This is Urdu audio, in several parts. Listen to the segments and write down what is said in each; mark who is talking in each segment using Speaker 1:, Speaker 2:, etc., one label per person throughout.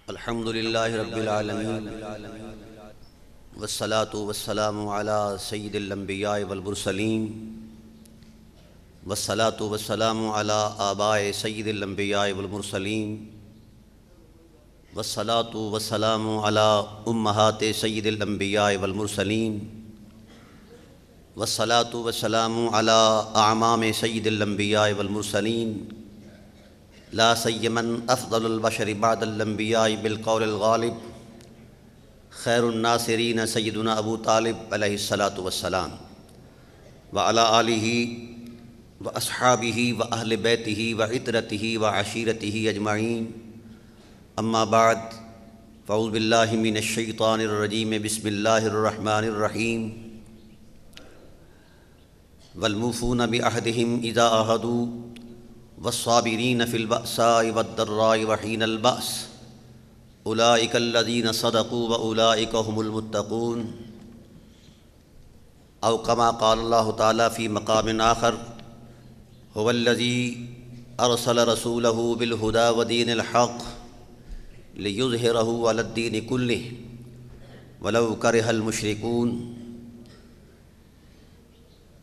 Speaker 1: الحمد للہ رب العالمین والصلاة والسلام علی سید الانبیاء والمرسلین والصلاة والسلام علی آباء سید الانبیاء والمرسلین والصلاة والسلام علی امہات سید الانبیاء والمرسلین والصلاة والسلام علی اعمام سید الانبیاء والمرسلین لا سیمن افضل البشر بعد الانبیاء بالقول الغالب خیر الناصرین سیدنا ابو طالب علیہ الصلاۃ والسلام وعلی آلہ واصحابہ واہل بیتہ وعطرتہ وعشیرتہ اجمعین اما بعد فاعوذ باللہ من الشیطان الرجیم بسم اللہ الرحمن الرحیم والموفون بعہدہم اذا عاہدوا والصابرین فی البأساء والضراء وحین البأس اولئک الذین صدقوا واولئک هم المتقون او کما قال اللہ تعالی فی مقام آخر هو الذی ارسل رسولہ بالہدی ودین الحق لیظہرہ علی الدین کلہ ولو کرہ المشرکون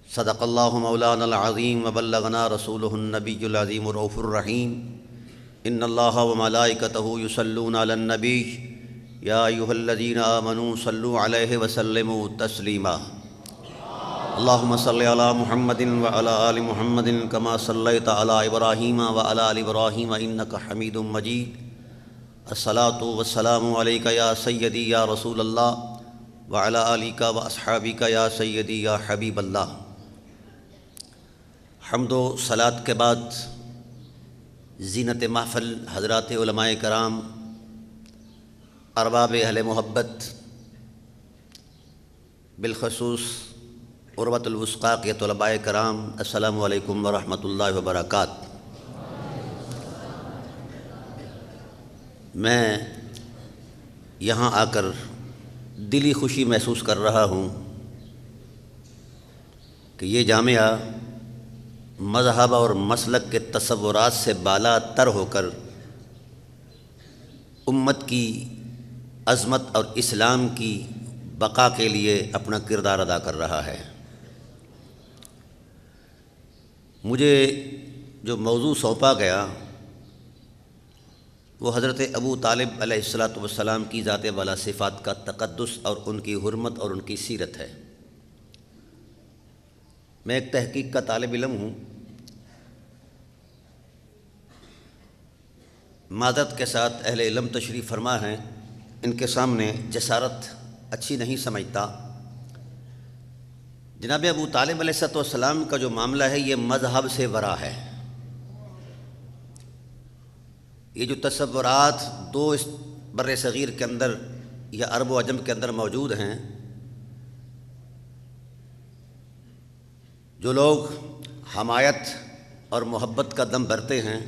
Speaker 1: صدق اللہ مولانا العظیم وبلغنا رسولہ النبی العظیم الرؤوف الرحیم ان اللہ وملائکتہ یصلون علی النبی یا ایہا الذین آمنوا صلوا علیہ وسلموا تسلیما اللہم صل علی محمد وعلی آل محمد کما صلیت علی ابراہیم وعلی آل ابراہیم انک حمید مجید الصلاۃ والسلام علیک یا سیدی یا رسول اللہ وعلی آلک واصحابک یا سیدی یا حبیب اللہ۔ حمد و صلات کے بعد زینت محفل حضرات علماء کرام، ارباب اہل محبت، بالخصوص عروۃ الوثقا کے طلباء کرام، السلام علیکم ورحمۃ اللہ وبرکاتہ۔ میں یہاں آ کر دلی خوشی محسوس کر رہا ہوں کہ یہ جامعہ مذہب اور مسلک کے تصورات سے بالا تر ہو کر امت کی عظمت اور اسلام کی بقا کے لیے اپنا کردار ادا کر رہا ہے۔ مجھے جو موضوع سونپا گیا وہ حضرت ابو طالب علیہ الصلاۃ والسلام کی ذات والا صفات کا تقدس اور ان کی حرمت اور ان کی سیرت ہے۔ میں ایک تحقیق کا طالب علم ہوں، معذرت کے ساتھ اہل علم تشریف فرما ہیں، ان کے سامنے جسارت اچھی نہیں سمجھتا۔ جناب ابو طالب علیہ السلام کا جو معاملہ ہے یہ مذہب سے ورا ہے۔ یہ جو تصورات دو اس بر صغیر کے اندر یا عرب و عجم کے اندر موجود ہیں، جو لوگ حمایت اور محبت کا دم بھرتے ہیں،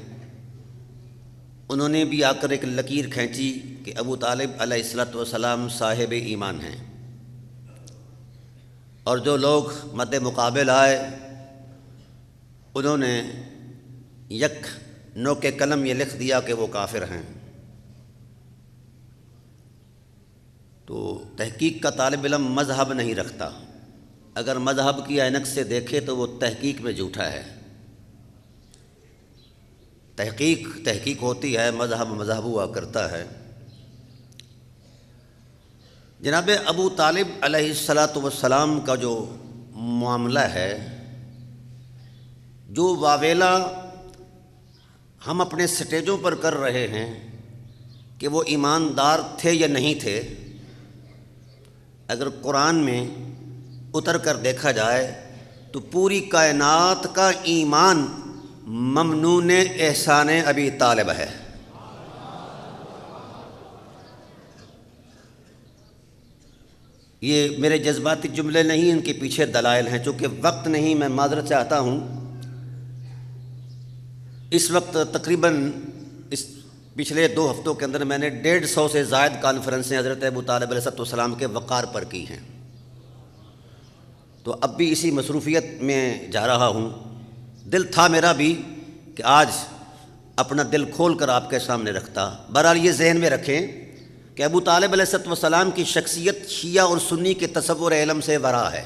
Speaker 1: انہوں نے بھی آ کر ایک لکیر کھینچی کہ ابو طالب علیہ السلام صاحب ایمان ہیں، اور جو لوگ مد مقابل آئے انہوں نے یک نوک قلم یہ لکھ دیا کہ وہ کافر ہیں۔ تو تحقیق کا طالب علم مذہب نہیں رکھتا، اگر مذہب کی عینک سے دیکھے تو وہ تحقیق میں جھوٹا ہے۔ تحقیق ہوتی ہے، مذہب ہوا کرتا ہے۔ جناب ابو طالب علیہ السلام کا جو معاملہ ہے، جو واویلا ہم اپنے سٹیجوں پر کر رہے ہیں کہ وہ ایماندار تھے یا نہیں تھے، اگر قرآن میں اتر کر دیکھا جائے تو پوری کائنات کا ایمان ممنون احسان ابی طالب ہے۔ یہ میرے جذباتی جملے نہیں، ان کے پیچھے دلائل ہیں۔ چونکہ وقت نہیں، میں معذرت چاہتا ہوں۔ اس وقت تقریباً اس پچھلے 2 ہفتوں کے اندر میں نے 150 سے زائد کانفرنسیں حضرت ابو طالب علیہ السلام کے وقار پر کی ہیں، تو اب بھی اسی مصروفیت میں جا رہا ہوں۔ دل تھا میرا بھی کہ آج اپنا دل کھول کر آپ کے سامنے رکھتا۔ بہرحال یہ ذہن میں رکھیں کہ ابو طالب علیہ السلام کی شخصیت شیعہ اور سنی کے تصور علم سے ورا ہے۔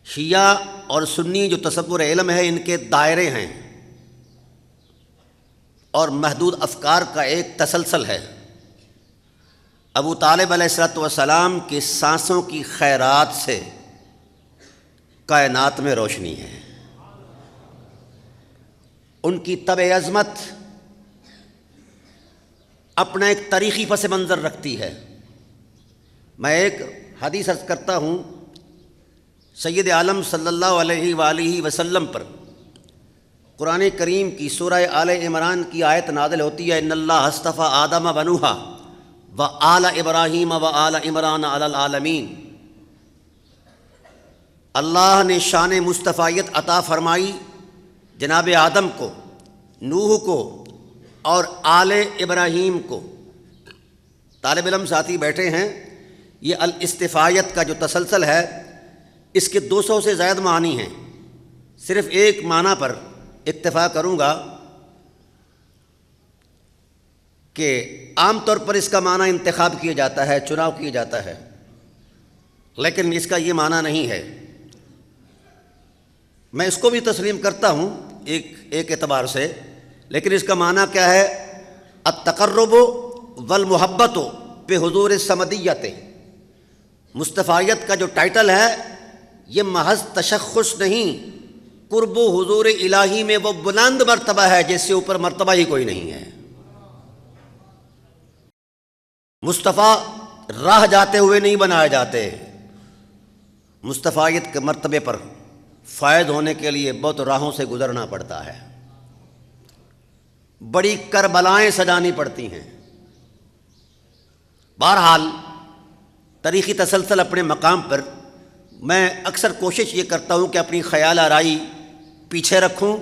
Speaker 1: شیعہ اور سنی جو تصور علم ہے ان کے دائرے ہیں اور محدود افکار کا ایک تسلسل ہے۔ ابو طالب علیہ السلام کی سانسوں کی خیرات سے کائنات میں روشنی ہے، ان کی طبع عظمت اپنا ایک تاریخی پس منظر رکھتی ہے۔ میں ایک حدیث عرض کرتا ہوں، سید عالم صلی اللہ علیہ وآلہ وسلم پر قرآن کریم کی سورہ آل عمران کی آیت نازل ہوتی ہے، ان اللہ اصطفیٰ آدم بنوہا وآل ابراہیم وآل عمران علی العالمین۔ اللہ نے شان مصطفیت عطا فرمائی جناب آدم کو، نوح کو اور آل ابراہیم کو۔ طالب علم ساتھی بیٹھے ہیں، یہ الاصطفایت کا جو تسلسل ہے اس کے 200 سے زائد معنی ہیں، صرف ایک معنی پر اکتفا کروں گا کہ عام طور پر اس کا معنی انتخاب کیا جاتا ہے، چناؤ کیا جاتا ہے، لیکن اس کا یہ معنی نہیں ہے۔ میں اس کو بھی تسلیم کرتا ہوں ایک اعتبار سے، لیکن اس کا معنی کیا ہے؟ التقرب والمحبت بحضور الصمدیت۔ مصطفیت کا جو ٹائٹل ہے یہ محض تشخص نہیں، قرب و حضور الہی میں وہ بلند مرتبہ ہے جس سے اوپر مرتبہ ہی کوئی نہیں ہے۔ مصطفیٰ راہ جاتے ہوئے نہیں بنائے جاتے، مصطفیت کے مرتبے پر فائد ہونے کے لیے بہت راہوں سے گزرنا پڑتا ہے، بڑی کربلائیں سجانی پڑتی ہیں۔ بہرحال تاریخی تسلسل اپنے مقام پر، میں اکثر کوشش یہ کرتا ہوں کہ اپنی خیال آرائی پیچھے رکھوں،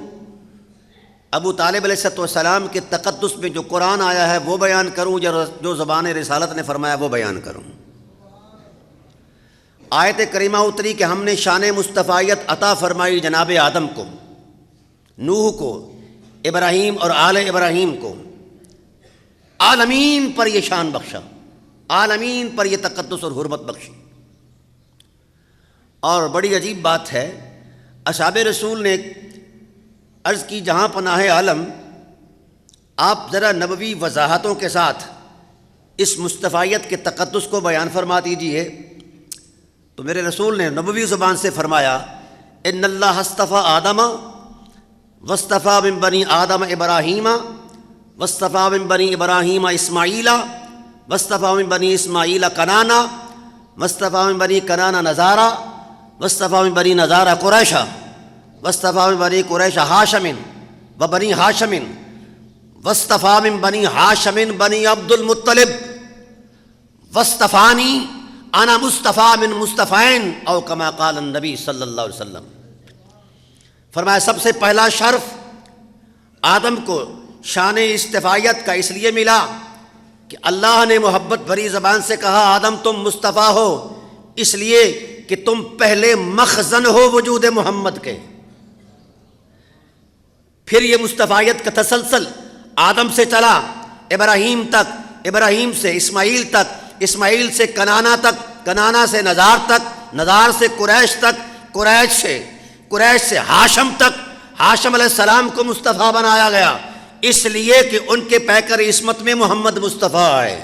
Speaker 1: ابو طالب علیہ السلام کے تقدس میں جو قرآن آیا ہے وہ بیان کروں، جو زبان رسالت نے فرمایا وہ بیان کروں۔ آیت کریمہ اتری کہ ہم نے شان مصطفیت عطا فرمائی جناب آدم کو، نوح کو، ابراہیم اور آل ابراہیم کو، عالمین پر یہ شان بخشا، عالمین پر یہ تقدس اور حرمت بخشی۔ اور بڑی عجیب بات ہے، اصحاب رسول نے عرض کی جہاں پناہ عالم، آپ ذرا نبوی وضاحتوں کے ساتھ اس مصطفیت کے تقدس کو بیان فرما دیجئے۔ تو میرے رسول نے نبوی زبان سے فرمایا، ان اللہ اصطفیٰ آدم واصطفیٰ من بنی آدم ابراہیم واصطفیٰ من بنی ابراہیم اسماعیل واصطفیٰ من بنی اسماعیل کنانا واصطفیٰ من بنی کنانا نزارا واصطفیٰ من بنی نزارا قریشہ واصطفیٰ من بنی قریش ہاشم و بنی ہاشم واصطفیٰ من بنی ہاشم بنی عبد المطلب واصطفانی انا مصطفیٰ من مصطفین او کما قال النبی صلی اللہ علیہ وسلم۔ فرمایا سب سے پہلا شرف آدم کو شان اصطفایت کا اس لیے ملا کہ اللہ نے محبت بھری زبان سے کہا آدم تم مصطفیٰ ہو، اس لیے کہ تم پہلے مخزن ہو وجود محمد کے۔ پھر یہ مصطفیت کا تسلسل آدم سے چلا ابراہیم تک، ابراہیم سے اسماعیل تک، اسماعیل سے کنانا تک، کنانا سے نزار تک، نزار سے قریش تک، قریش سے ہاشم تک۔ ہاشم علیہ السلام کو مصطفیٰ بنایا گیا اس لیے کہ ان کے پیکر عصمت میں محمد مصطفیٰ آئے،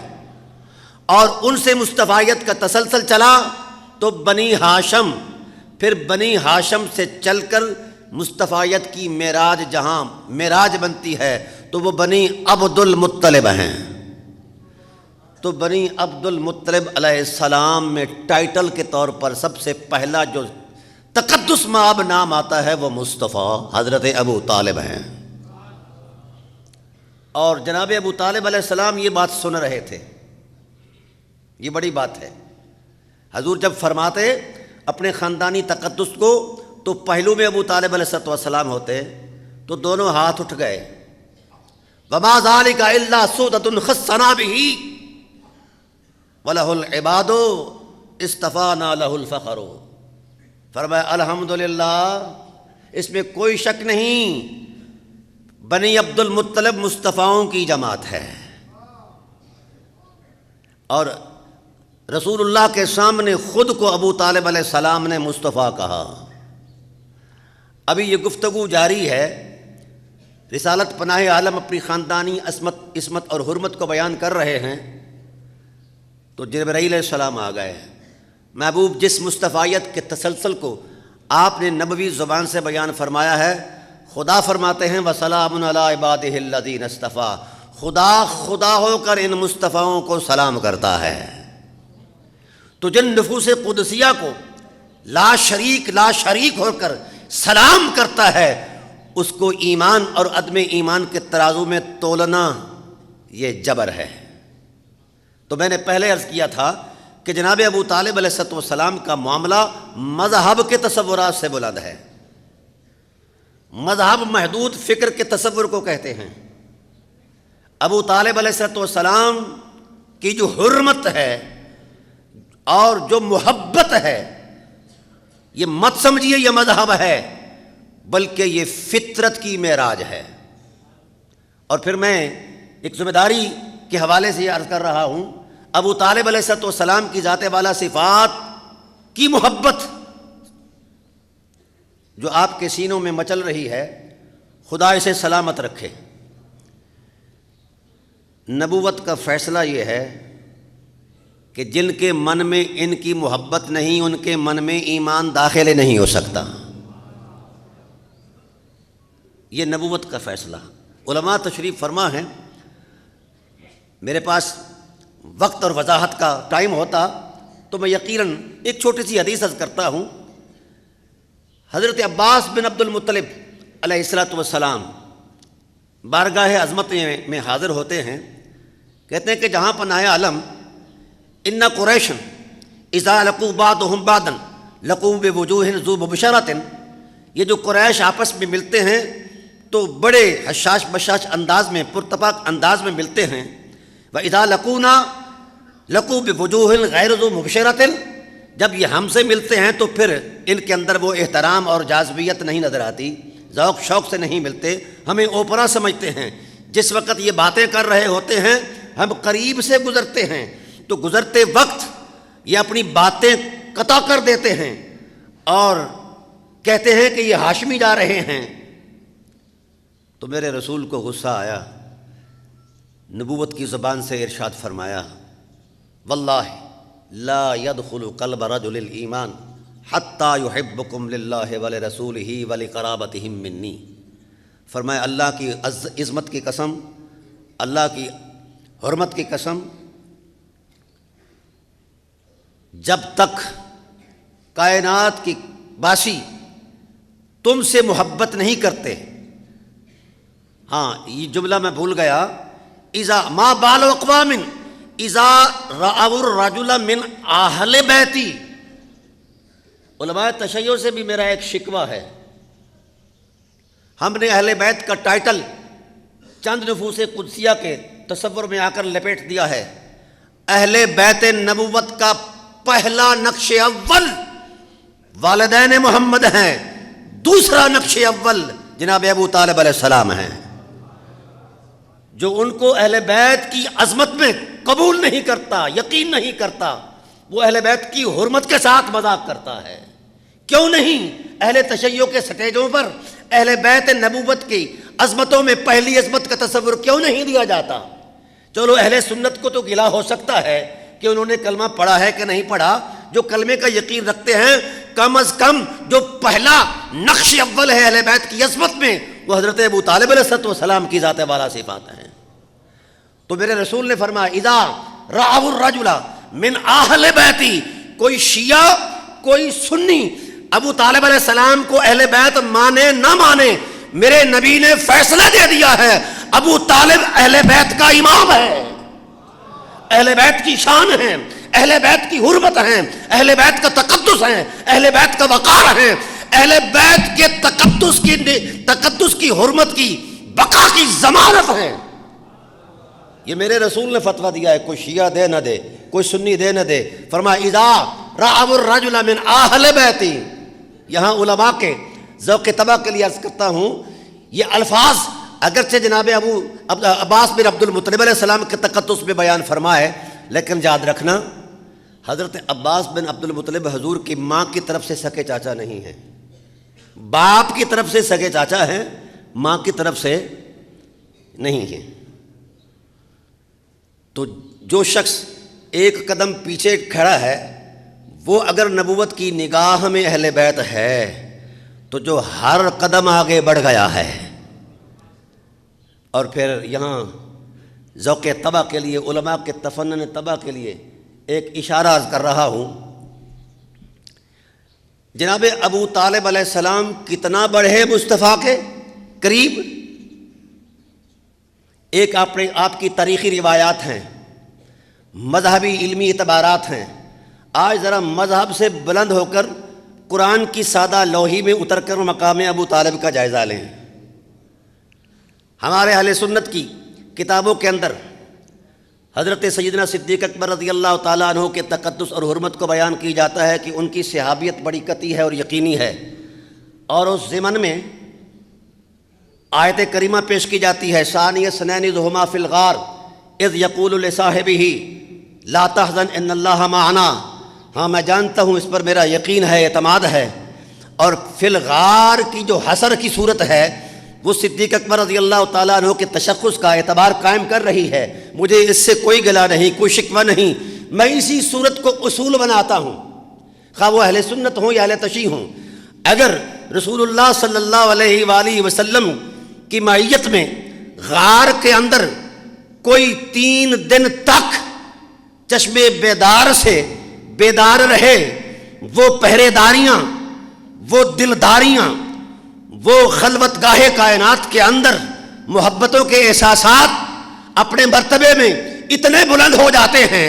Speaker 1: اور ان سے مصطفیت کا تسلسل چلا تو بنی ہاشم، پھر بنی ہاشم سے چل کر مصطفیت کی معراج جہاں معراج بنتی ہے تو وہ بنی عبد المطلب ہیں۔ تو بنی عبد المطلب علیہ السلام میں ٹائٹل کے طور پر سب سے پہلا جو تقدس مآب نام آتا ہے وہ مصطفیٰ حضرت ابو طالب ہیں۔ اور جناب ابو طالب علیہ السلام یہ بات سن رہے تھے، یہ بڑی بات ہے۔ حضور جب فرماتے اپنے خاندانی تقدس کو تو پہلو میں ابو طالب علیہ السلام ہوتے تو دونوں ہاتھ اٹھ گئے، وما ذلک الا سودۃ خصنا بہ وَلَهُ الْعِبَادُ اصطفانا لَهُ الْفَخْرُ۔ فرمایا الحمدللہ، اس میں کوئی شک نہیں، بنی عبد المطلب مصطفیٰؤں کی جماعت ہے، اور رسول اللہ کے سامنے خود کو ابو طالب علیہ السلام نے مصطفیٰ کہا۔ ابھی یہ گفتگو جاری ہے، رسالت پناہ عالم اپنی خاندانی عصمت اور حرمت کو بیان کر رہے ہیں، تو جبرائیل علیہ السلام آ گئے۔ محبوب، جس مصطفیت کے تسلسل کو آپ نے نبوی زبان سے بیان فرمایا ہے، خدا فرماتے ہیں وَسَلَامٌ عَلَىٰ عِبَادِهِ الَّذِينَ اصْطَفَىٰ، خدا ہو کر ان مصطفیٰؤں کو سلام کرتا ہے۔ تو جن نفوس قدسیہ کو لا شریک ہو کر سلام کرتا ہے، اس کو ایمان اور عدم ایمان کے ترازو میں تولنا یہ جبر ہے۔ تو میں نے پہلے عرض کیا تھا کہ جناب ابو طالب علیہ السلام کا معاملہ مذہب کے تصورات سے بلند ہے۔ مذہب محدود فکر کے تصور کو کہتے ہیں۔ ابو طالب علیہ السلام کی جو حرمت ہے اور جو محبت ہے، یہ مت سمجھیے یہ مذہب ہے، بلکہ یہ فطرت کی معراج ہے۔ اور پھر میں ایک ذمہ داری کے حوالے سے یہ عرض کر رہا ہوں، ابو طالب علیہ السلام کی ذات والا صفات کی محبت جو آپ کے سینوں میں مچل رہی ہے، خدا اسے سلامت رکھے۔ نبوت کا فیصلہ یہ ہے کہ جن کے من میں ان کی محبت نہیں، ان کے من میں ایمان داخل نہیں ہو سکتا۔ یہ نبوت کا فیصلہ۔ علماء تشریف فرما ہیں، میرے پاس وقت اور وضاحت کا ٹائم ہوتا تو میں یقیناً ایک چھوٹی سی حدیث عرض کرتا ہوں۔ حضرت عباس بن عبد المطلب علیہ السلام بارگاہ عظمت میں حاضر ہوتے ہیں، کہتے ہیں کہ جہاں پناہ عالم ان قریش اذا لقوا بعضهم بعضا لقوا بوجوہ ذو بشارۃ، یہ جو قریش آپس میں ملتے ہیں تو بڑے حشاش بشاش انداز میں، پرتپاک انداز میں ملتے ہیں۔ وَإِذَا لَقُونَا لَقُوا بِوُجُوهٍ غَيْرِ ذُو مُبْشِرَةٍ، جب یہ ہم سے ملتے ہیں تو پھر ان کے اندر وہ احترام اور جاذبیت نہیں نظر آتی، ذوق شوق سے نہیں ملتے، ہمیں اوپرا سمجھتے ہیں۔ جس وقت یہ باتیں کر رہے ہوتے ہیں ہم قریب سے گزرتے ہیں تو گزرتے وقت یہ اپنی باتیں قطع کر دیتے ہیں اور کہتے ہیں کہ یہ ہاشمی جا رہے ہیں۔ تو میرے رسول کو غصہ آیا، نبوت کی زبان سے ارشاد فرمایا واللہ لا يدخل قلب رجل الایمان حتی یحبکم للہ ولرسولہ ولقرابتہم منی، فرمایا اللہ کی عظمت کی قسم، اللہ کی حرمت کی قسم، جب تک کائنات کی باسی تم سے محبت نہیں کرتے، ہاں یہ جملہ میں بھول گیا، اذا ما بال اقوام اذا رأوا الرجل من اہل بیتی۔ علماء تشیع سے بھی میرا ایک شکوہ ہے، ہم نے اہل بیت کا ٹائٹل چند نفوس قدسیہ کے تصور میں آ کر لپیٹ دیا ہے۔ اہل بیت نبوت کا پہلا نقش اول والدین محمد ہیں، دوسرا نقش اول جناب ابو طالب علیہ السلام ہیں۔ جو ان کو اہل بیت کی عظمت میں قبول نہیں کرتا، یقین نہیں کرتا، وہ اہل بیت کی حرمت کے ساتھ مذاق کرتا ہے۔ کیوں نہیں اہل تشیع کے سٹیجوں پر اہل بیت نبوت کی عظمتوں میں پہلی عظمت کا تصور کیوں نہیں دیا جاتا؟ چلو اہل سنت کو تو گلا ہو سکتا ہے کہ انہوں نے کلمہ پڑھا ہے کہ نہیں پڑھا، جو کلمے کا یقین رکھتے ہیں کم از کم جو پہلا نقش اول ہے اہل بیت کی عظمت میں وہ حضرت ابو طالب علیہ السلام کی ذات والا صفات ہیں۔ تو میرے رسول نے فرمایا اذا رأوا الرجل من اہل بیتی، کوئی شیعہ کوئی سنی ابو طالب علیہ السلام کو اہل بیت مانے نہ مانے، میرے نبی نے فیصلہ دے دیا ہے ابو طالب اہل بیت کا امام ہے، اہل بیت کی شان ہے، اہل بیت کی حرمت ہیں، اہل بیت کا تقدس ہے، اہل بیت کا وقار ہے، اہل بیت کے تقدس کی حرمت کی بقا کی ضمانت ہے۔ یہ میرے رسول نے فتویٰ دیا ہے، کوئی شیعہ دے نہ دے، کوئی سنی دے نہ دے۔ فرمایا اذا رأوا الرجل من اہل بیتی۔ یہاں علماء کے ذوق طبع کے لیے عرض کرتا ہوں، یہ الفاظ اگرچہ جناب عباس بن عبد المطلب علیہ السلام کے تقدس میں بیان فرمائے، لیکن یاد رکھنا حضرت عباس بن عبد المطلب حضور کی ماں کی طرف سے سگے چاچا نہیں ہیں، باپ کی طرف سے سگے چاچا ہیں، ماں کی طرف سے نہیں ہیں۔ تو جو شخص ایک قدم پیچھے کھڑا ہے وہ اگر نبوت کی نگاہ میں اہل بیت ہے تو جو ہر قدم آگے بڑھ گیا ہے۔ اور پھر یہاں ذوق طبع کے لیے، علماء کے تفنن طبع کے لیے ایک اشارہ عرض کر رہا ہوں۔ جناب ابو طالب علیہ السلام کتنا بڑھے مصطفیٰ کے قریب، ایک آپ کی تاریخی روایات ہیں، مذہبی علمی اعتبارات ہیں۔ آج ذرا مذہب سے بلند ہو کر قرآن کی سادہ لوحی میں اتر کر مقام ابو طالب کا جائزہ لیں۔ ہمارے اہل سنت کی کتابوں کے اندر حضرت سیدنا صدیق اکبر رضی اللہ تعالیٰ عنہ کے تقدس اور حرمت کو بیان کی جاتا ہے کہ ان کی صحابیت بڑی قطعی ہے اور یقینی ہے، اور اس ضمن میں آیت کریمہ پیش کی جاتی ہے، ثانی اثنین اذ ھما فی الغار اذ یقول لصاحبہ لا تحزن ان اللہ معنا۔ ہاں میں جانتا ہوں، اس پر میرا یقین ہے، اعتماد ہے۔ اور فی الغار کی جو حصر کی صورت ہے وہ صدیق اکبر رضی اللہ تعالیٰ عنہ کے تشخص کا اعتبار قائم کر رہی ہے۔ مجھے اس سے کوئی گلہ نہیں، کوئی شکوہ نہیں، میں اسی صورت کو اصول بناتا ہوں، خواہ وہ اہل سنت ہوں یا اہل تشیع ہوں۔ اگر رسول اللہ صلی اللہ علیہ وآلہ وسلم کی معیت میں غار کے اندر کوئی 3 دن تک چشم بیدار سے بیدار رہے، وہ پہرے داریاں، وہ دلداریاں، وہ خلوت گاہ کائنات کے اندر محبتوں کے احساسات اپنے مرتبے میں اتنے بلند ہو جاتے ہیں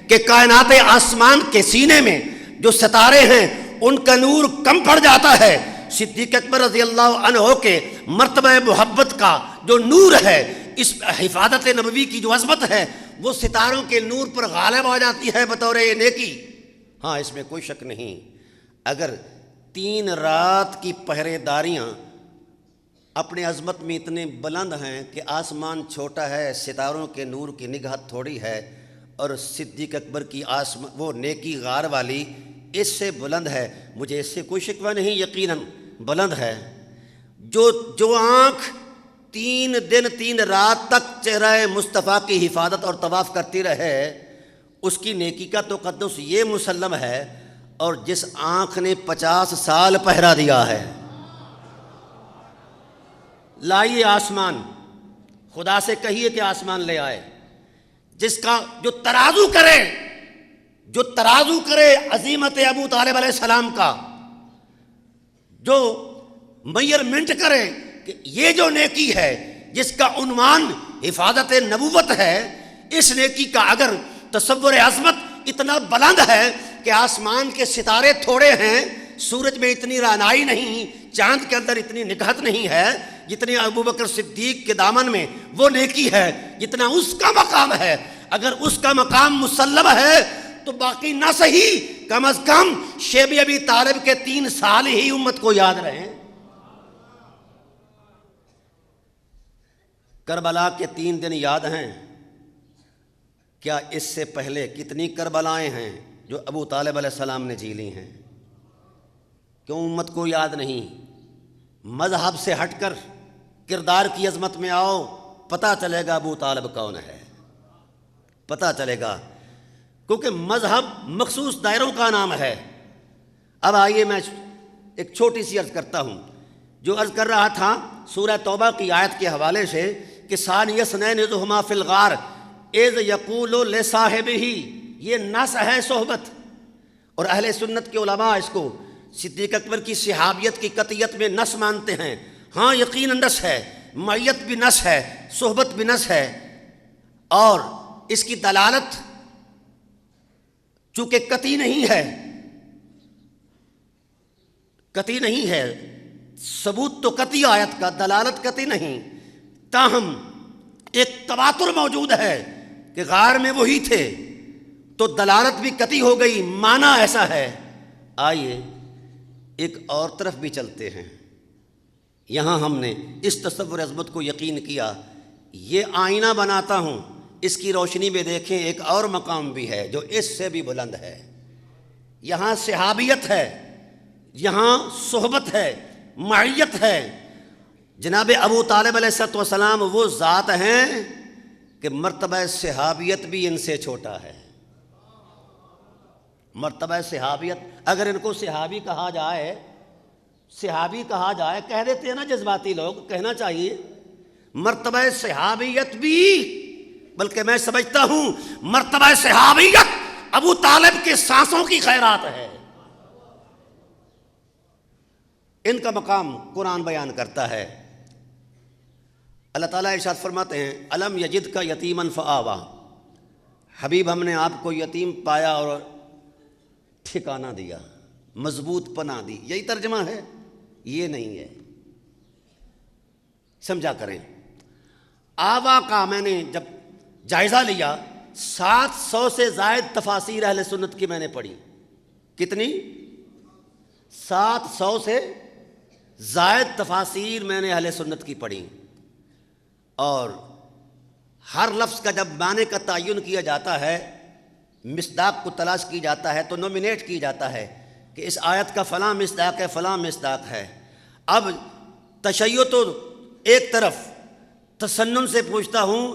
Speaker 1: کہ کائنات آسمان کے سینے میں جو ستارے ہیں ان کا نور کم پڑ جاتا ہے۔ صدیق اکبر رضی اللہ عنہ کے مرتبہ محبت کا جو نور ہے، اس حفاظت نبوی کی جو عظمت ہے، وہ ستاروں کے نور پر غالب آ جاتی ہے بطور نیکی۔ ہاں اس میں کوئی شک نہیں، اگر 3 رات کی پہرے داریاں اپنے عظمت میں اتنے بلند ہیں کہ آسمان چھوٹا ہے، ستاروں کے نور کی نگاہ تھوڑی ہے، اور صدیق اکبر کی وہ نیکی غار والی اس سے بلند ہے، مجھے اس سے کوئی شکوہ نہیں، یقیناً بلند ہے۔ جو آنکھ 3 دن 3 رات تک چہرہ مصطفیٰ کی حفاظت اور طواف کرتی رہے، اس کی نیکی کا تقدس یہ مسلم ہے، اور جس آنکھ نے 50 سال پہرا دیا ہے، لائیے آسمان، خدا سے کہیے کہ آسمان لے آئے، جس کا جو ترازو کرے عظیمت ابو طالب علیہ السلام کا، جو میئرمنٹ کرے کہ یہ جو نیکی ہے جس کا عنوان حفاظت نبوت ہے، اس نیکی کا اگر تصور عظمت اتنا بلند ہے کہ آسمان کے ستارے تھوڑے ہیں، سورج میں اتنی رعنائی نہیں، چاند کے اندر اتنی نکہت نہیں ہے جتنی ابو بکر صدیق کے دامن میں وہ نیکی ہے، جتنا اس کا مقام ہے۔ اگر اس کا مقام مسلم ہے تو باقی نہ صحیح، کم از کم شیب ابی طالب کے 3 سال ہی امت کو یاد رہیں۔ کربلا کے 3 دن یاد ہیں؟ کیا اس سے پہلے کتنی کربلائیں ہیں جو ابو طالب علیہ السلام نے جی لی ہیں؟ کیوں امت کو یاد نہیں؟ مذہب سے ہٹ کر کردار کی عظمت میں آؤ، پتہ چلے گا ابو طالب کون ہے، پتہ چلے گا، کیونکہ مذہب مخصوص دائروں کا نام ہے۔ اب آئیے میں ایک چھوٹی سی عرض کرتا ہوں، جو عرض کر رہا تھا سورہ توبہ کی آیت کے حوالے سے کہ ثانی اثنین اذ ھما فی الغار اذ یقول لصاحبہ، یہ نص ہے صحبت، اور اہل سنت کے علماء اس کو صدیق اکبر کی صحابیت کی قطعیت میں نص مانتے ہیں۔ ہاں یقیناً نص ہے، معیت بھی نص ہے، صحبت بھی نص ہے، اور اس کی دلالت چونکہ قطعی نہیں ہے، ثبوت تو قطعی آیت کا، دلالت قطعی نہیں، تاہم ایک تواتر موجود ہے کہ غار میں وہی تھے، تو دلالت بھی قطعی ہو گئی، معنی ایسا ہے۔ آئیے ایک اور طرف بھی چلتے ہیں، یہاں ہم نے اس تصور عظمت کو یقین کیا، یہ آئینہ بناتا ہوں، اس کی روشنی میں دیکھیں ایک اور مقام بھی ہے جو اس سے بھی بلند ہے۔ یہاں صحابیت ہے، یہاں صحبت ہے، معیت ہے۔ جناب ابو طالب علیہ السلام وہ ذات ہیں کہ مرتبہ صحابیت بھی ان سے چھوٹا ہے۔ مرتبہ صحابیت، اگر ان کو صحابی کہا جائے، کہہ دیتے ہیں نا جذباتی لوگ، کہنا چاہیے مرتبہ صحابیت بھی، بلکہ میں سمجھتا ہوں مرتبہ صحابیت ابو طالب کے سانسوں کی خیرات ہے۔ ان کا مقام قرآن بیان کرتا ہے۔ اللہ تعالیٰ ارشاد فرماتے ہیں الم یجد کا یتیمن فآوا، حبیب ہم نے آپ کو یتیم پایا اور ٹھکانہ دیا، مضبوط پناہ دی۔ یہی ترجمہ ہے، یہ نہیں ہے، سمجھا کریں۔ آوا کا میں نے جب جائزہ لیا 700 سے زائد تفاسیر اہل سنت کی میں نے پڑھی۔ کتنی؟ 700 سے زائد تفاسیر میں نے اہل سنت کی پڑھی، اور ہر لفظ کا جب معنی کا تعین کیا جاتا ہے، مصداق کو تلاش کی جاتا ہے تو نومینیٹ کی جاتا ہے کہ اس آیت کا فلاں مصداق ہے، فلاں مصداق ہے۔ اب تشیع تو ایک طرف، تسنن سے پوچھتا ہوں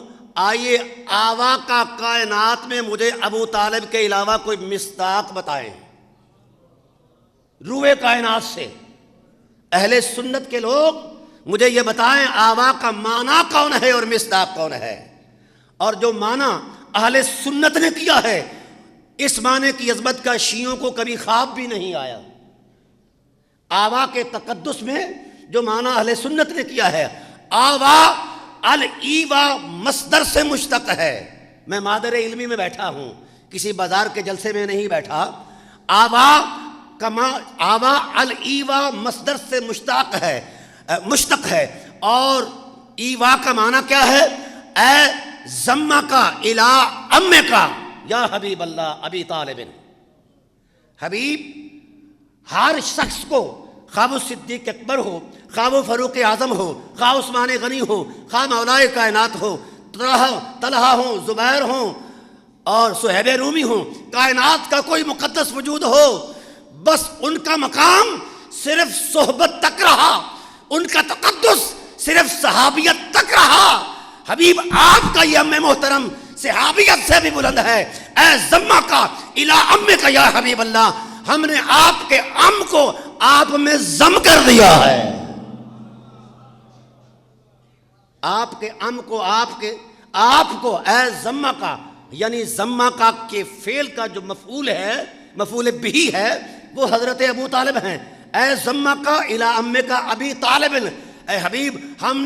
Speaker 1: آئیے آوا کا کائنات میں مجھے ابو طالب کے علاوہ کوئی مصداق بتائیں، روئے کائنات سے۔ اہل سنت کے لوگ مجھے یہ بتائیں آوا کا معنی کون ہے اور مصداق کون ہے۔ اور جو معنی اہل سنت نے کیا ہے، اس معنی کی عظمت کا شیعوں کو کبھی خواب بھی نہیں آیا۔ آوا کے تقدس میں جو معنی اہل سنت نے کیا ہے، آوا الایوا مصدر سے مشتق ہے۔ میں مادر علمی میں بیٹھا ہوں، کسی بازار کے جلسے میں نہیں بیٹھا۔ آوا الایوا مصدر سے مشتق ہے، اور ایوا کا معنی کیا ہے؟ اے زمہ کا الہ ام کا یا حبیب اللہ ابی طالب۔ حبیب ہر شخص کو، خواہ وہ صدیق اکبر ہو، خواہ وہ فاروق اعظم ہو، خواہ عثمان غنی ہو، خواہ مولائے کائنات ہو، طلحہ ہوں، زبیر ہوں اور صہیب رومی ہوں، کائنات کا کوئی مقدس وجود ہو، بس ان کا مقام صرف صحبت تک رہا، ان کا تقدس صرف صحابیت تک رہا۔ حبیب آپ کا یہ ام محترم صحابیت سے بھی بلند ہے۔ اے زمہ کا الہ ام کا یا حبیب اللہ، ہم نے آپ کے ام کو آپ میں ضم کر دیا ہے۔ آپ کے ام کو آپ کو اے زمہ کا، یعنی زمہ کا کے فعل کا جو مفعول ہے، مفعول بہی ہے، وہ حضرت ابو طالب ہیں۔ اے زمہ کا الہ ام کا ابی طالب، اے حبیب ہم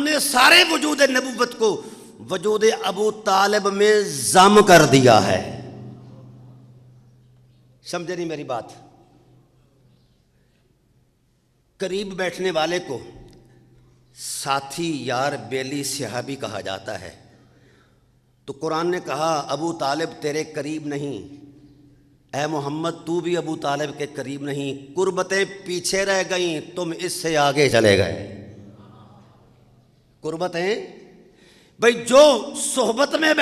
Speaker 1: نے سارے وجود نبوت کو وجود ابو طالب میں ضم کر دیا ہے۔ سمجھے نہیں میری بات؟ قریب بیٹھنے والے کو ساتھی، یار، بیلی، صحابی کہا جاتا ہے، تو قرآن نے کہا ابو طالب تیرے قریب نہیں، اے محمد تو بھی ابو طالب کے قریب نہیں، قربتیں پیچھے رہ گئیں، تم اس سے آگے چلے گئے۔ قربتیں، بھئی جو صحبت میں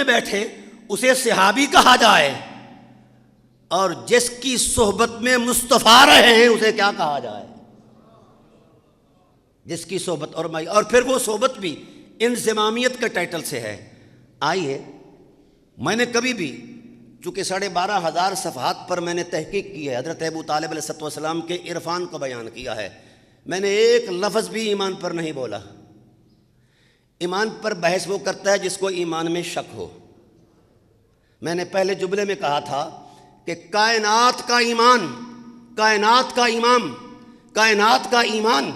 Speaker 1: بیٹھے اسے صحابی کہا جائے، اور جس کی صحبت میں مصطفیٰ رہے ہیں اسے کیا کہا جائے؟ جس کی صحبت اور پھر وہ صحبت بھی انضمامیت کے ٹائٹل سے ہے۔ آئیے، میں نے کبھی بھی، چونکہ 12,500 صفحات پر میں نے تحقیق کی ہے، حضرت ابو طالب علیہ السلام کے عرفان کو بیان کیا ہے، میں نے ایک لفظ بھی ایمان پر نہیں بولا۔ ایمان پر بحث وہ کرتا ہے جس کو ایمان میں شک ہو۔ میں نے پہلے جملے میں کہا تھا کہ کائنات کا ایمان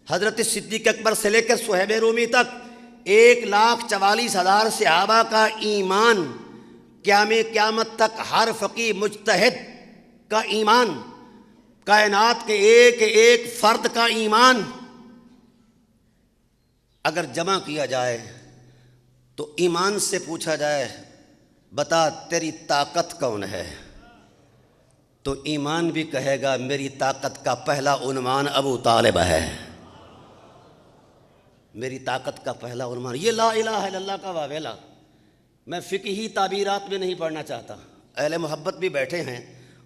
Speaker 1: حضرت صدیق اکبر سے لے کر صہیب رومی تک 1,44,000 صحابہ کا ایمان، قیامت تک ہر فقیہ مجتہد کا ایمان، کائنات کے ایک ایک فرد کا ایمان اگر جمع کیا جائے تو ایمان سے پوچھا جائے بتا تیری طاقت کون ہے، تو ایمان بھی کہے گا میری طاقت کا پہلا عنوان ابو طالب ہے۔ میری طاقت کا پہلا عنوان یہ لا الہ الا اللہ کا واویلا میں فقہی تعبیرات میں نہیں پڑھنا چاہتا، اہل محبت بھی بیٹھے ہیں،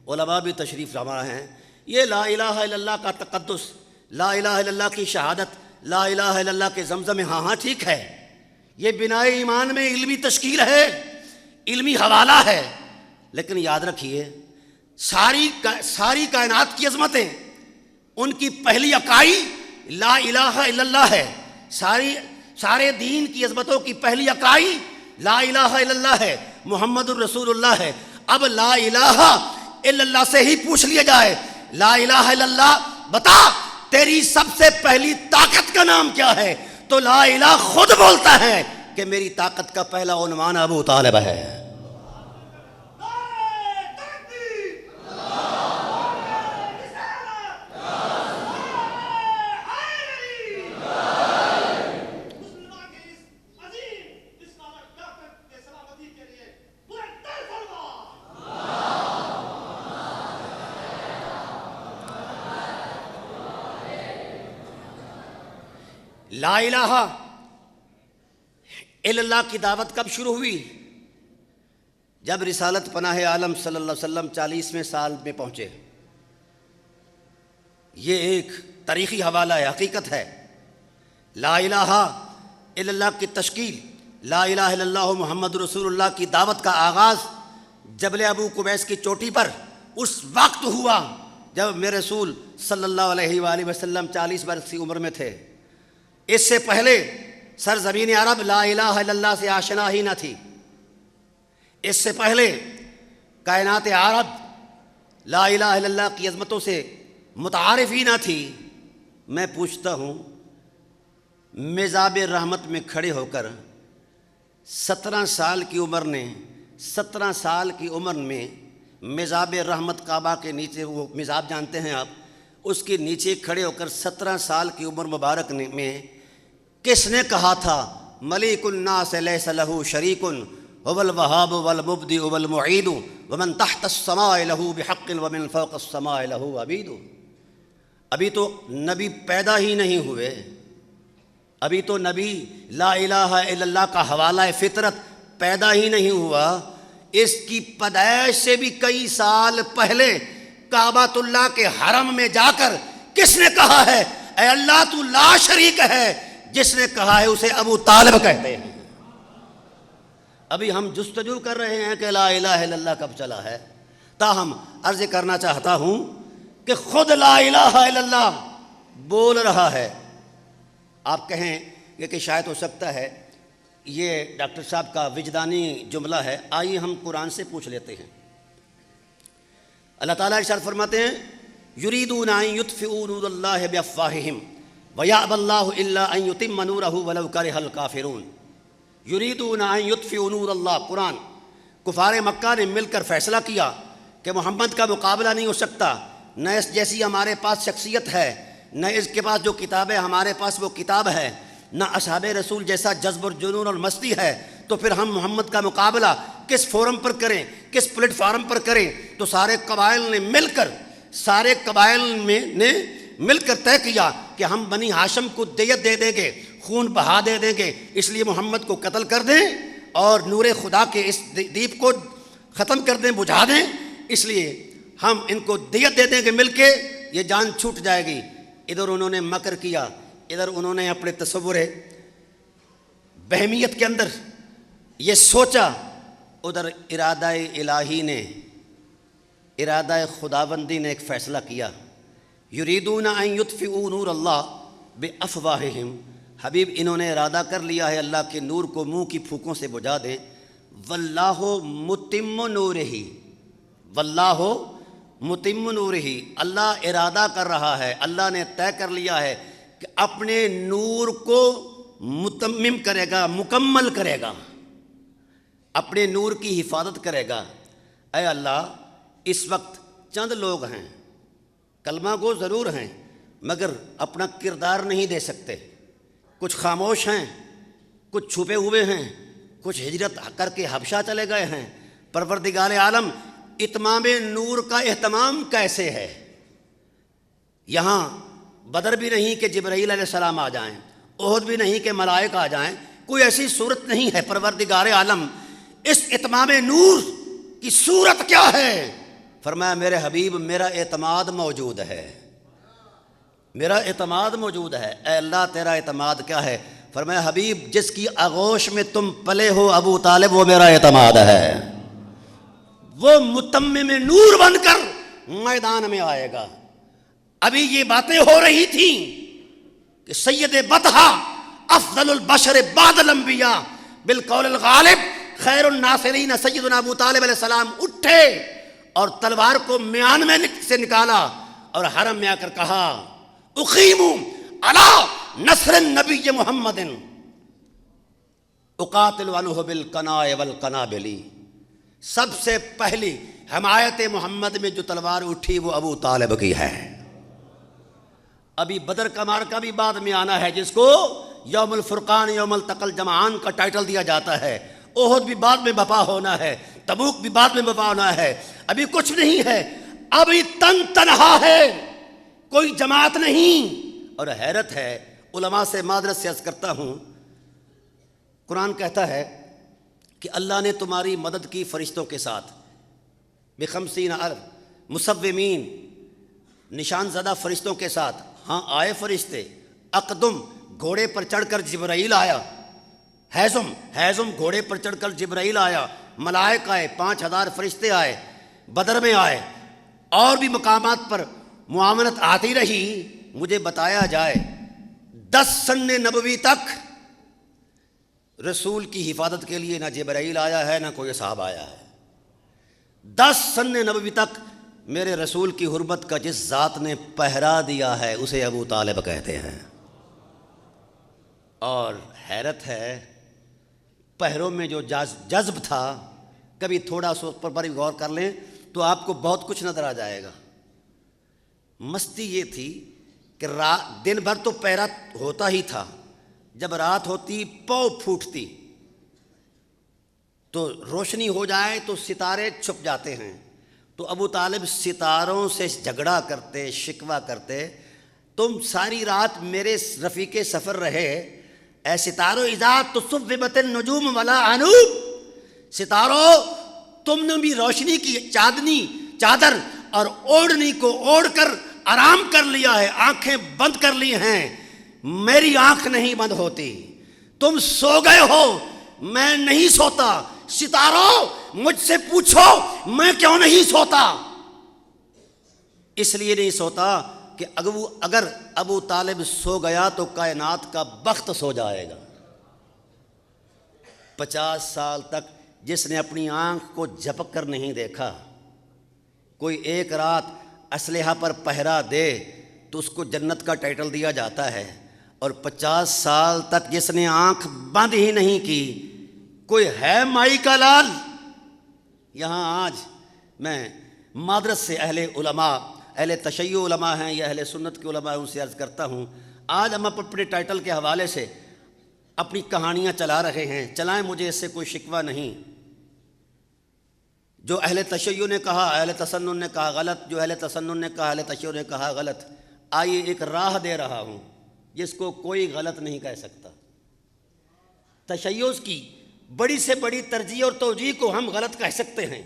Speaker 1: علماء بھی تشریف فرما ہیں۔ یہ لا الہ الا اللہ کا تقدس، لا الہ الا اللہ کی شہادت، لا الہ الا اللہ کے زمزم، ہاں ٹھیک ہے، یہ بناء ایمان میں علمی تشکیل ہے، علمی حوالہ ہے، لیکن یاد رکھیے ساری کائنات کی عظمتیں ان کی پہلی اکائی لا الہ الا اللہ ہے، سارے دین کی عظمتوں کی پہلی اکائی لا الہ الا اللہ ہے، محمد الرسول اللہ ہے۔ اب لا الہ الا اللہ سے ہی پوچھ لیا جائے، لا الہ الا اللہ بتا تیری سب سے پہلی طاقت کا نام کیا ہے، تو لا الہ خود بولتا ہے کہ میری طاقت کا پہلا عنوان ابو طالب ہے۔ لا الہ الا اللہ کی دعوت کب شروع ہوئی؟ جب رسالت پناہ عالم صلی اللہ علیہ وسلم 40ویں سال میں پہنچے۔ یہ ایک تاریخی حوالہ ہے، حقیقت ہے۔ لا الہ الا اللہ کی تشکیل، لا الہ الا اللہ محمد رسول اللہ کی دعوت کا آغاز جبل ابو قبیس کی چوٹی پر اس وقت ہوا جب میرے رسول صلی اللہ علیہ وآلہ وسلم 40 برس کی عمر میں تھے۔ اس سے پہلے سرزمین عرب لا الہ الا اللہ سے آشنا ہی نہ تھی۔ اس سے پہلے کائنات عرب لا الہ الا اللہ کی عظمتوں سے متعارف ہی نہ تھی۔ میں پوچھتا ہوں میزاب رحمت میں کھڑے ہو کر 17 سال کی عمر میں میزاب رحمت کعبہ کے نیچے، وہ میزاب جانتے ہیں آپ، اس کے نیچے کھڑے ہو کر 17 سال کی عمر مبارک میں کس نے کہا تھا ملک الناس لیس لہ شریک هو الوهاب والمبدئ والمعید ومن تحت السماء له بحق ومن فوق السماء له عبید؟ ابھی تو نبی پیدا ہی نہیں ہوئے، ابھی تو نبی لا الہ الا اللہ کا حوالہ فطرت پیدا ہی نہیں ہوا۔ اس کی پیدائش سے بھی کئی سال پہلے کعبۃ اللہ کے حرم میں جا کر کس نے کہا ہے اے اللہ تو لا شریک ہے؟ جس نے کہا ہے اسے ابو طالب کہتے ہیں۔ ابھی ہم جستجو کر رہے ہیں کہ لا الہ الا اللہ کب چلا ہے، تاہم عرض کرنا چاہتا ہوں کہ خود لا الہ الا اللہ بول رہا ہے۔ آپ کہیں کہ شاید ہو سکتا ہے یہ ڈاکٹر صاحب کا وجدانی جملہ ہے، آئیے ہم قرآن سے پوچھ لیتے ہیں۔ اللہ تعالیٰ ارشاد فرماتے ہیں یریدون ان یطفئوا نور اللہ بافواہہم ویأبی اللہ الا ان یتم نورہ ولو کرہ الکافرون۔ یریدون ان یطفئوا نور اللہ، قرآن۔ کفار مکہ نے مل کر فیصلہ کیا کہ محمد کا مقابلہ نہیں ہو سکتا، نہ اس جیسی ہمارے پاس شخصیت ہے، نہ اس کے پاس جو کتاب ہے ہمارے پاس وہ کتاب ہے، نہ اصحاب رسول جیسا جذب اور جنون اور مستی ہے، تو پھر ہم محمد کا مقابلہ کس فورم پر کریں، کس پلیٹ فارم پر کریں؟ تو سارے قبائل نے مل کر طے کیا کہ ہم بنی ہاشم کو دیت دے دیں گے، خون بہا دے دیں گے، اس لیے محمد کو قتل کر دیں اور نور خدا کے اس دیپ کو ختم کر دیں، بجھا دیں، اس لیے ہم ان کو دیت دے دیں گے، مل کے یہ جان چھوٹ جائے گی۔ ادھر انہوں نے مکر کیا، ادھر انہوں نے اپنے تصور بہمیت کے اندر یہ سوچا، ادھر ارادہ الہی نے، ارادہ خداوندی نے ایک فیصلہ کیا۔ یریدون ان یطفئوا نور اللہ بافواہہم، حبیب انہوں نے ارادہ کر لیا ہے اللہ کے نور کو منہ کی پھونکوں سے بجھا دیں۔ واللہ متم نورہ، واللہ متم نورہ، اللہ ارادہ کر رہا ہے، اللہ نے طے کر لیا ہے کہ اپنے نور کو متمم کرے گا، مکمل کرے گا، اپنے نور کی حفاظت کرے گا۔ اے اللہ، اس وقت چند لوگ ہیں، کلمہ گو ضرور ہیں، مگر اپنا کردار نہیں دے سکتے، کچھ خاموش ہیں، کچھ چھپے ہوئے ہیں، کچھ ہجرت کر کے حبشہ چلے گئے ہیں۔ پروردگار عالم اتمام نور کا اہتمام کیسے ہے؟ یہاں بدر بھی نہیں کہ جبرائیل علیہ السلام آ جائیں، احد بھی نہیں کہ ملائک آ جائیں، کوئی ایسی صورت نہیں ہے۔ پروردگار عالم اس اتمام نور کی صورت کیا ہے؟ فرمایا میرے حبیب میرا اعتماد موجود ہے، میرا اعتماد موجود ہے۔ اے اللہ تیرا اعتماد کیا ہے؟ فرمایا حبیب جس کی آغوش میں تم پلے ہو ابو طالب وہ میرا اعتماد ہے، وہ متمم نور بن کر میدان میں آئے گا۔ ابھی یہ باتیں ہو رہی تھیں کہ سید بطحہ افضل البشر بعد الانبیاء بالقول الغالب خیر الناصرین سیدنا ابو طالب علیہ السلام اٹھے اور تلوار کو میان میں سے نکالا اور حرم میں آ کر کہا اقیم علی نصر النبی محمد اقاتل عنہ بالقناء والقنابل۔ سب سے پہلی حمایت محمد میں جو تلوار اٹھی وہ ابو طالب کی ہے۔ ابھی بدر کا مارکہ بھی بعد میں آنا ہے جس کو یوم الفرقان یوم التقى الجمعان کا ٹائٹل دیا جاتا ہے۔ احد بھی بعد میں بپا ہونا ہے، تبوک بھی بعد میں بپا ہونا ہے۔ ابھی کچھ نہیں ہے، ابھی تنہا ہے، کوئی جماعت نہیں۔ اور حیرت ہے، علماء سے معذرت سے عرض کرتا ہوں، قرآن کہتا ہے کہ اللہ نے تمہاری مدد کی فرشتوں کے ساتھ ب50,000 مصومین، نشان زدہ فرشتوں کے ساتھ۔ ہاں آئے فرشتے، اقدم گھوڑے پر چڑھ کر جبرائیل آیا، حیزم گھوڑے پر چڑھ کر جبرائیل آیا، ملائک آئے، 5,000 فرشتے آئے، بدر میں آئے، اور بھی مقامات پر معاونت آتی رہی۔ مجھے بتایا جائے 10 سن نبوی تک رسول کی حفاظت کے لیے نہ جبرائیل آیا ہے نہ کوئی صاحب آیا ہے۔ 10 سن نبوی تک میرے رسول کی حرمت کا جس ذات نے پہرا دیا ہے اسے ابو طالب کہتے ہیں۔ اور حیرت ہے، پہروں میں جو جذب تھا، کبھی تھوڑا سا پر غور کر لیں تو آپ کو بہت کچھ نظر آ جائے گا۔ مستی یہ تھی کہ دن بھر تو پہرا ہوتا ہی تھا، جب رات ہوتی پو پھوٹتی تو روشنی ہو جائے تو ستارے چھپ جاتے ہیں، تو ابو طالب ستاروں سے جھگڑا کرتے، شکوہ کرتے، تم ساری رات میرے رفیق سفر رہے، اے ستاروں اذا تصوبت النجوم ولا انوب، ستاروں تم نے بھی روشنی کی چادر اور اوڑھنی کو اوڑھ کر آرام کر لیا ہے، آنکھیں بند کر لی ہیں، میری آنکھ نہیں بند ہوتی، تم سو گئے ہو، میں نہیں سوتا، ستاروں مجھ سے پوچھو میں کیوں نہیں سوتا؟ اس لیے نہیں سوتا کہ اگر ابو طالب سو گیا تو کائنات کا بخت سو جائے گا۔ 50 سال تک جس نے اپنی آنکھ کو جھپک کر نہیں دیکھا، کوئی ایک رات اسلحہ پر پہرا دے تو اس کو جنت کا ٹائٹل دیا جاتا ہے، اور 50 سال تک جس نے آنکھ بند ہی نہیں کی، کوئی ہے مائی کا لال؟ یہاں آج میں معذرت سے اہل علماء، اہل تشیع علماء ہیں یا اہل سنت کے علماء ہیں، ان سے عرض کرتا ہوں، آج ہم اپنے ٹائٹل کے حوالے سے اپنی کہانیاں چلا رہے ہیں، چلائیں، مجھے اس سے کوئی شکوہ نہیں۔ جو اہل تشیع نے کہا اہل تسنن نے کہا غلط، جو اہل تسنن نے کہا اہل تشیع نے کہا غلط۔ آئیے ایک راہ دے رہا ہوں جس کو کوئی غلط نہیں کہہ سکتا۔ تشیع کی بڑی سے بڑی ترجیح اور توجیہ کو ہم غلط کہہ سکتے ہیں،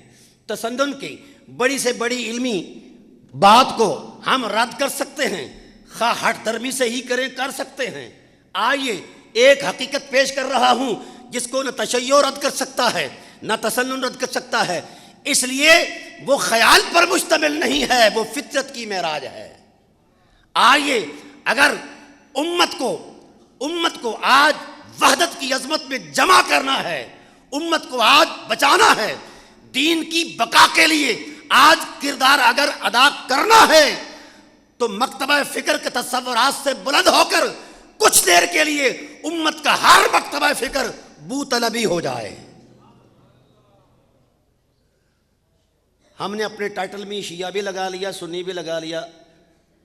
Speaker 1: تسنن کی بڑی سے بڑی علمی بات کو ہم رد کر سکتے ہیں، خواہ ہٹ درمی سے ہی کر سکتے ہیں۔ آئیے ایک حقیقت پیش کر رہا ہوں جس کو نہ تشیع رد کر سکتا ہے نہ تسنن رد کر سکتا ہے، اس لیے وہ خیال پر مشتمل نہیں ہے، وہ فطرت کی معراج ہے۔ آئیے اگر امت کو آج وحدت کی عظمت میں جمع کرنا ہے، امت کو آج بچانا ہے، دین کی بقا کے لیے آج کردار اگر ادا کرنا ہے تو مکتبہ فکر کے تصورات سے بلند ہو کر کچھ دیر کے لیے امت کا ہر مکتبہ فکر بو طلبی ہو جائے۔ ہم نے اپنے ٹائٹل میں شیعہ بھی لگا لیا، سنی بھی لگا لیا،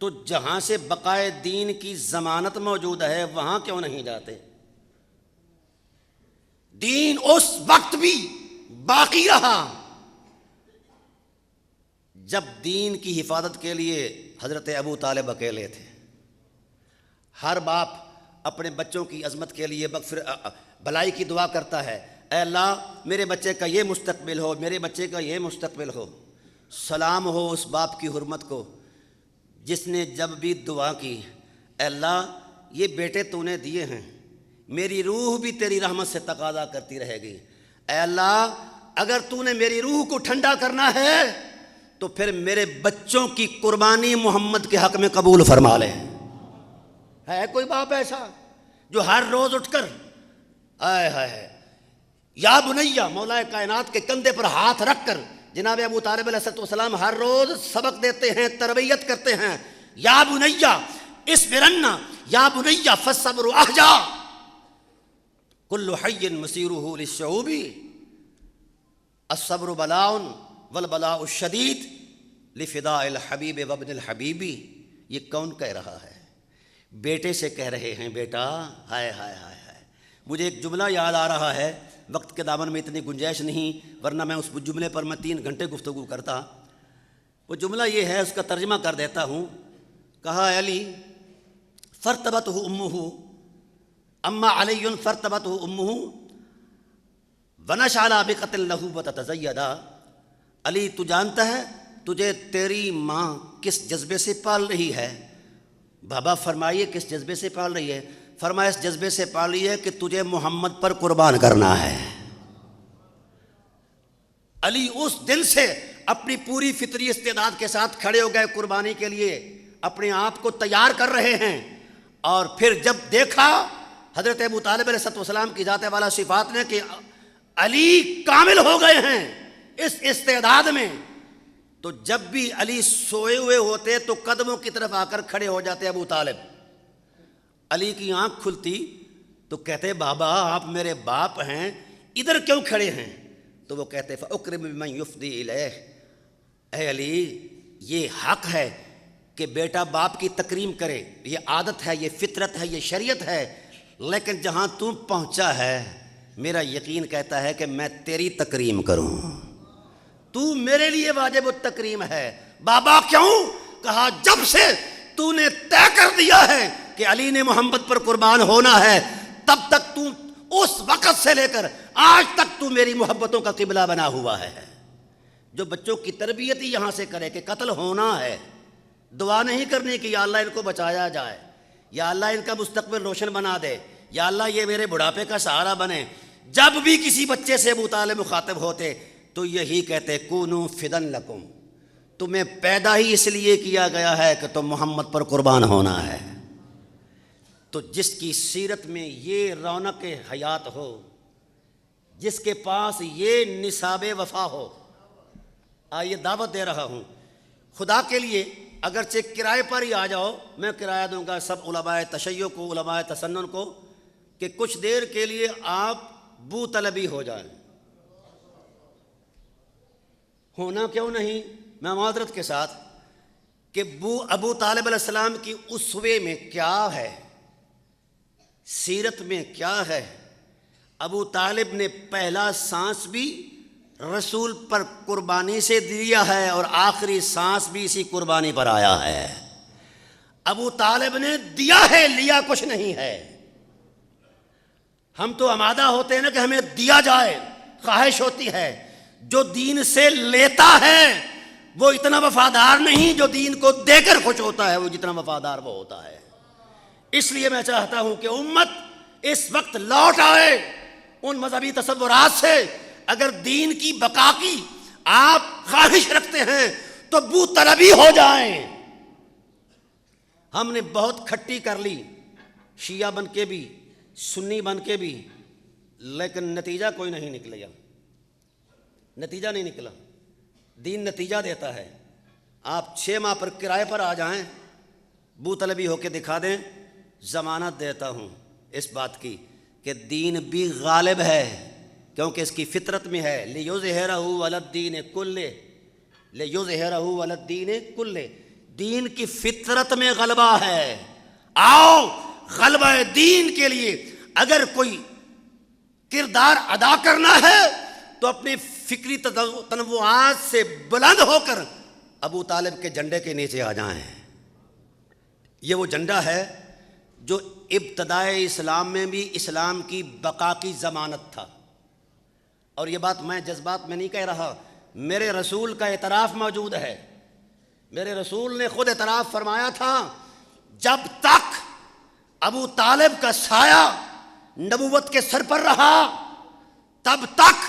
Speaker 1: تو جہاں سے بقائے دین کی ضمانت موجود ہے وہاں کیوں نہیں جاتے؟ دین اس وقت بھی باقی رہا جب دین کی حفاظت کے لیے حضرت ابو طالب اکیلے تھے. ہر باپ اپنے بچوں کی عظمت کے لیے بھلائی کی دعا کرتا ہے، اے اللہ میرے بچے کا یہ مستقبل ہو، میرے بچے کا یہ مستقبل ہو. سلام ہو اس باپ کی حرمت کو جس نے جب بھی دعا کی، اے اللہ یہ بیٹے تو نے دیے ہیں، میری روح بھی تیری رحمت سے تقاضا کرتی رہے گی. اے اللہ اگر تو نے میری روح کو ٹھنڈا کرنا ہے تو پھر میرے بچوں کی قربانی محمد کے حق میں قبول فرما لے. ہے کوئی باپ ایسا جو ہر روز اٹھ کر آئے ہائے یا بنیا مولا کائنات کے کندھے پر ہاتھ رکھ کر جناب ابو طالب علیہ السلام ہر روز سبق دیتے ہیں، تربیت کرتے ہیں. یا بنیا اصبرن یا بنیا فالصبر احجا کل حی مسیرہ للشعوب الصبر بلاء والبلاء الشدید لفداء الحبیب وابن الحبیبی. یہ کون کہہ رہا ہے؟ بیٹے سے کہہ رہے ہیں بیٹا. ہائے ہائے ہائے ہائے. مجھے ایک جملہ یاد آ رہا ہے، وقت کے دامن میں اتنی گنجائش نہیں ورنہ میں اس جملے پر میں 3 گھنٹے گفتگو کرتا. وہ جملہ یہ ہے، اس کا ترجمہ کر دیتا ہوں. کہا علی فرتبتہ امہ اما علی فرتبتہ امہ ونشعل بقتل لہ وتتزیدا. علی تو جانتا ہے تجھے تیری ماں کس جذبے سے پال رہی ہے؟ بابا فرمائیے کس جذبے سے پال رہی ہے؟ فرمایا اس جذبے سے پال رہی ہے کہ تجھے محمد پر قربان کرنا ہے. علی اس دن سے اپنی پوری فطری استعداد کے ساتھ کھڑے ہو گئے قربانی کے لیے، اپنے آپ کو تیار کر رہے ہیں. اور پھر جب دیکھا حضرت ابو طالب علیہ السلام کی ذات والا صفات نے کہ علی کامل ہو گئے ہیں اس استعداد میں، تو جب بھی علی سوئے ہوئے ہوتے تو قدموں کی طرف آ کر کھڑے ہو جاتے ابو طالب. علی کی آنکھ کھلتی تو کہتے بابا آپ میرے باپ ہیں، ادھر کیوں کھڑے ہیں؟ تو وہ کہتے فَأُكْرِمُ بِمَنْ يُفْضِي إِلَيْهِ. اے علی یہ حق ہے کہ بیٹا باپ کی تکریم کرے، یہ عادت ہے، یہ فطرت ہے، یہ شریعت ہے، لیکن جہاں تو پہنچا ہے میرا یقین کہتا ہے کہ میں تیری تکریم کروں، تو میرے لیے واجب التکریم ہے. بابا کیوں؟ کہا جب سے تو نے طے کر دیا ہے کہ علی نے محمد پر قربان ہونا ہے، تب تک تو اس وقت سے لے کر آج تک تو میری محبتوں کا قبلہ بنا ہوا ہے. جو بچوں کی تربیت ہی یہاں سے کرے کہ قتل ہونا ہے، دعا نہیں کرنی کہ یا اللہ ان کو بچایا جائے، یا اللہ ان کا مستقبل روشن بنا دے، یا اللہ یہ میرے بڑھاپے کا سہارا بنے. جب بھی کسی بچے سے ابو طالب مخاطب ہوتے تو یہی کہتے کونوا فدن لکم، تمہیں پیدا ہی اس لیے کیا گیا ہے کہ تم محمد پر قربان ہونا ہے. تو جس کی سیرت میں یہ رونق حیات ہو، جس کے پاس یہ نصاب وفا ہو، آئیے دعوت دے رہا ہوں خدا کے لیے. اگرچہ کرائے پر ہی آ جاؤ، میں کرایہ دوں گا سب علماء تشیع کو، علماء تسنن کو، کہ کچھ دیر کے لیے آپ بو طلبی ہو جائیں. ہونا کیوں نہیں، میں معذرت کے ساتھ، کہ ابو طالب علیہ السلام کی اسوے میں کیا ہے، سیرت میں کیا ہے. ابو طالب نے پہلا سانس بھی رسول پر قربانی سے دیا ہے اور آخری سانس بھی اسی قربانی پر آیا ہے. ابو طالب نے دیا ہے، لیا کچھ نہیں ہے. ہم تو آمادہ ہوتے ہیں نا کہ ہمیں دیا جائے، خواہش ہوتی ہے. جو دین سے لیتا ہے وہ اتنا وفادار نہیں جو دین کو دے کر خوش ہوتا ہے، وہ جتنا وفادار وہ ہوتا ہے. اس لیے میں چاہتا ہوں کہ امت اس وقت لوٹ آئے ان مذہبی تصورات سے. اگر دین کی بقا کی آپ خواہش رکھتے ہیں تو بو طلبی ہو جائیں. ہم نے بہت کھٹی کر لی، شیعہ بن کے بھی، سنی بن کے بھی، لیکن نتیجہ کوئی نہیں نکلیا، نتیجہ نہیں نکلا. دین نتیجہ دیتا ہے. آپ 6 ماہ پر کرائے پر آ جائیں، بو طلبی ہو کے دکھا دیں، ضمانت دیتا ہوں اس بات کی کہ دین بھی غالب ہے، کیونکہ اس کی فطرت میں ہے لِيُظْهِرَهُ عَلَى الدِّينِ كُلِّهِ، لِيُظْهِرَهُ عَلَى الدِّينِ كُلِّهِ. دین کی فطرت میں غلبہ ہے. آؤ غلبہ دین کے لیے اگر کوئی کردار ادا کرنا ہے تو اپنی فکری تنوعات سے بلند ہو کر ابو طالب کے جھنڈے کے نیچے آ جائیں۔ یہ وہ جھنڈا ہے جو ابتدائے اسلام میں بھی اسلام کی بقا کی ضمانت تھا۔ اور یہ بات میں جذبات میں نہیں کہہ رہا، میرے رسول کا اعتراف موجود ہے۔ میرے رسول نے خود اعتراف فرمایا تھا، جب تک ابو طالب کا سایہ نبوت کے سر پر رہا تب تک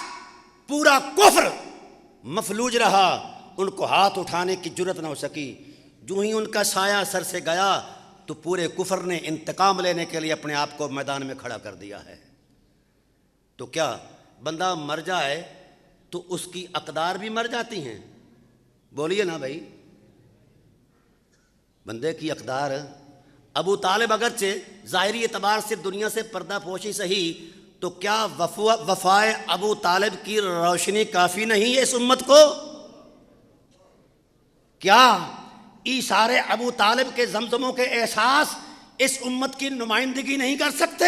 Speaker 1: پورا کفر مفلوج رہا، ان کو ہاتھ اٹھانے کی جرت نہ ہو سکی۔ جو ہی ان کا سایہ سر سے گیا تو پورے کفر نے انتقام لینے کے لیے اپنے آپ کو میدان میں کھڑا کر دیا ہے۔ تو کیا بندہ مر جائے تو اس کی اقدار بھی مر جاتی ہیں؟ بولیے نا بھائی، بندے کی اقدار۔ ابو طالب اگرچہ ظاہری اعتبار سے دنیا سے پردہ پوشی سہی، تو کیا وفائے ابو طالب کی روشنی کافی نہیں ہے اس امت کو؟ کیا ایثار ابو طالب کے زمزموں کے احساس اس امت کی نمائندگی نہیں کر سکتے؟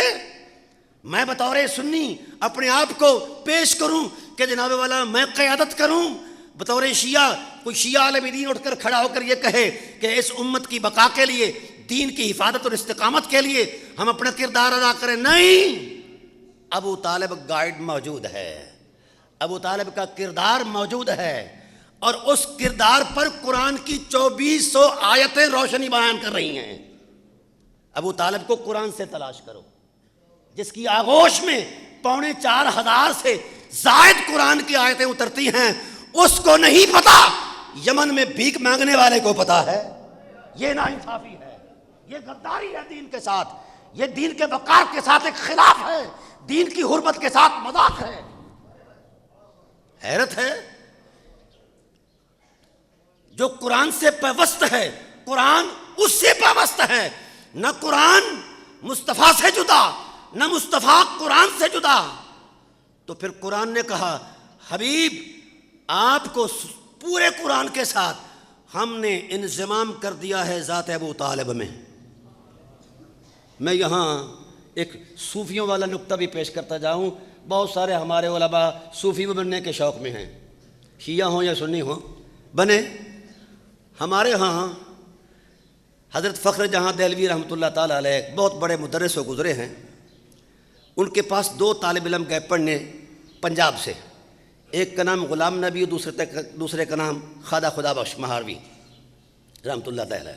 Speaker 1: میں بطور سنی اپنے آپ کو پیش کروں کہ جناب والا میں قیادت کروں، بطور شیعہ کوئی شیعہ عالم دین اٹھ کر کھڑا ہو کر یہ کہے کہ اس امت کی بقا کے لیے، دین کی حفاظت اور استقامت کے لیے ہم اپنا کردار ادا کریں؟ نہیں، ابو طالب گائیڈ موجود ہے، ابو طالب کا کردار موجود ہے، اور اس کردار پر قرآن کی 2400 آیتیں روشنی بیان کر رہی ہیں۔ ابو طالب کو قرآن سے تلاش کرو، جس کی آغوش میں 4,500 سے زائد قرآن کی آیتیں اترتی ہیں، اس کو نہیں پتا، یمن میں بھیک مانگنے والے کو پتا ہے۔ یہ ناانصافی ہے، یہ غداری ہے دین کے ساتھ، یہ دین کے وقار کے ساتھ ایک خلاف ہے، دین کی حرمت کے ساتھ مذاق ہے۔ حیرت ہے، جو قرآن سے پیوست ہے، قرآن اس سے پیوست ہے، نہ قرآن مصطفیٰ سے جدا، نہ مصطفیٰ قرآن سے جدا۔ تو پھر قرآن نے کہا، حبیب آپ کو پورے قرآن کے ساتھ ہم نے انضمام کر دیا ہے ذات ابو طالب میں۔ میں یہاں ایک صوفیوں والا نقطہ بھی پیش کرتا جاؤں۔ بہت سارے ہمارے علماء صوفی بننے کے شوق میں ہیں، شیعہ ہوں یا سنی ہوں، بنے۔ ہمارے ہاں حضرت فخر جہاں دہلوی رحمۃ اللہ تعالیٰ علیہ بہت بڑے مدرس و گزرے ہیں، ان کے پاس 2 طالب علم گئے پڑھنے پنجاب سے، ایک کا نام غلام نبی، دوسرے کا نام خدا بخش مہاروی رحمۃ اللہ تعالیٰ،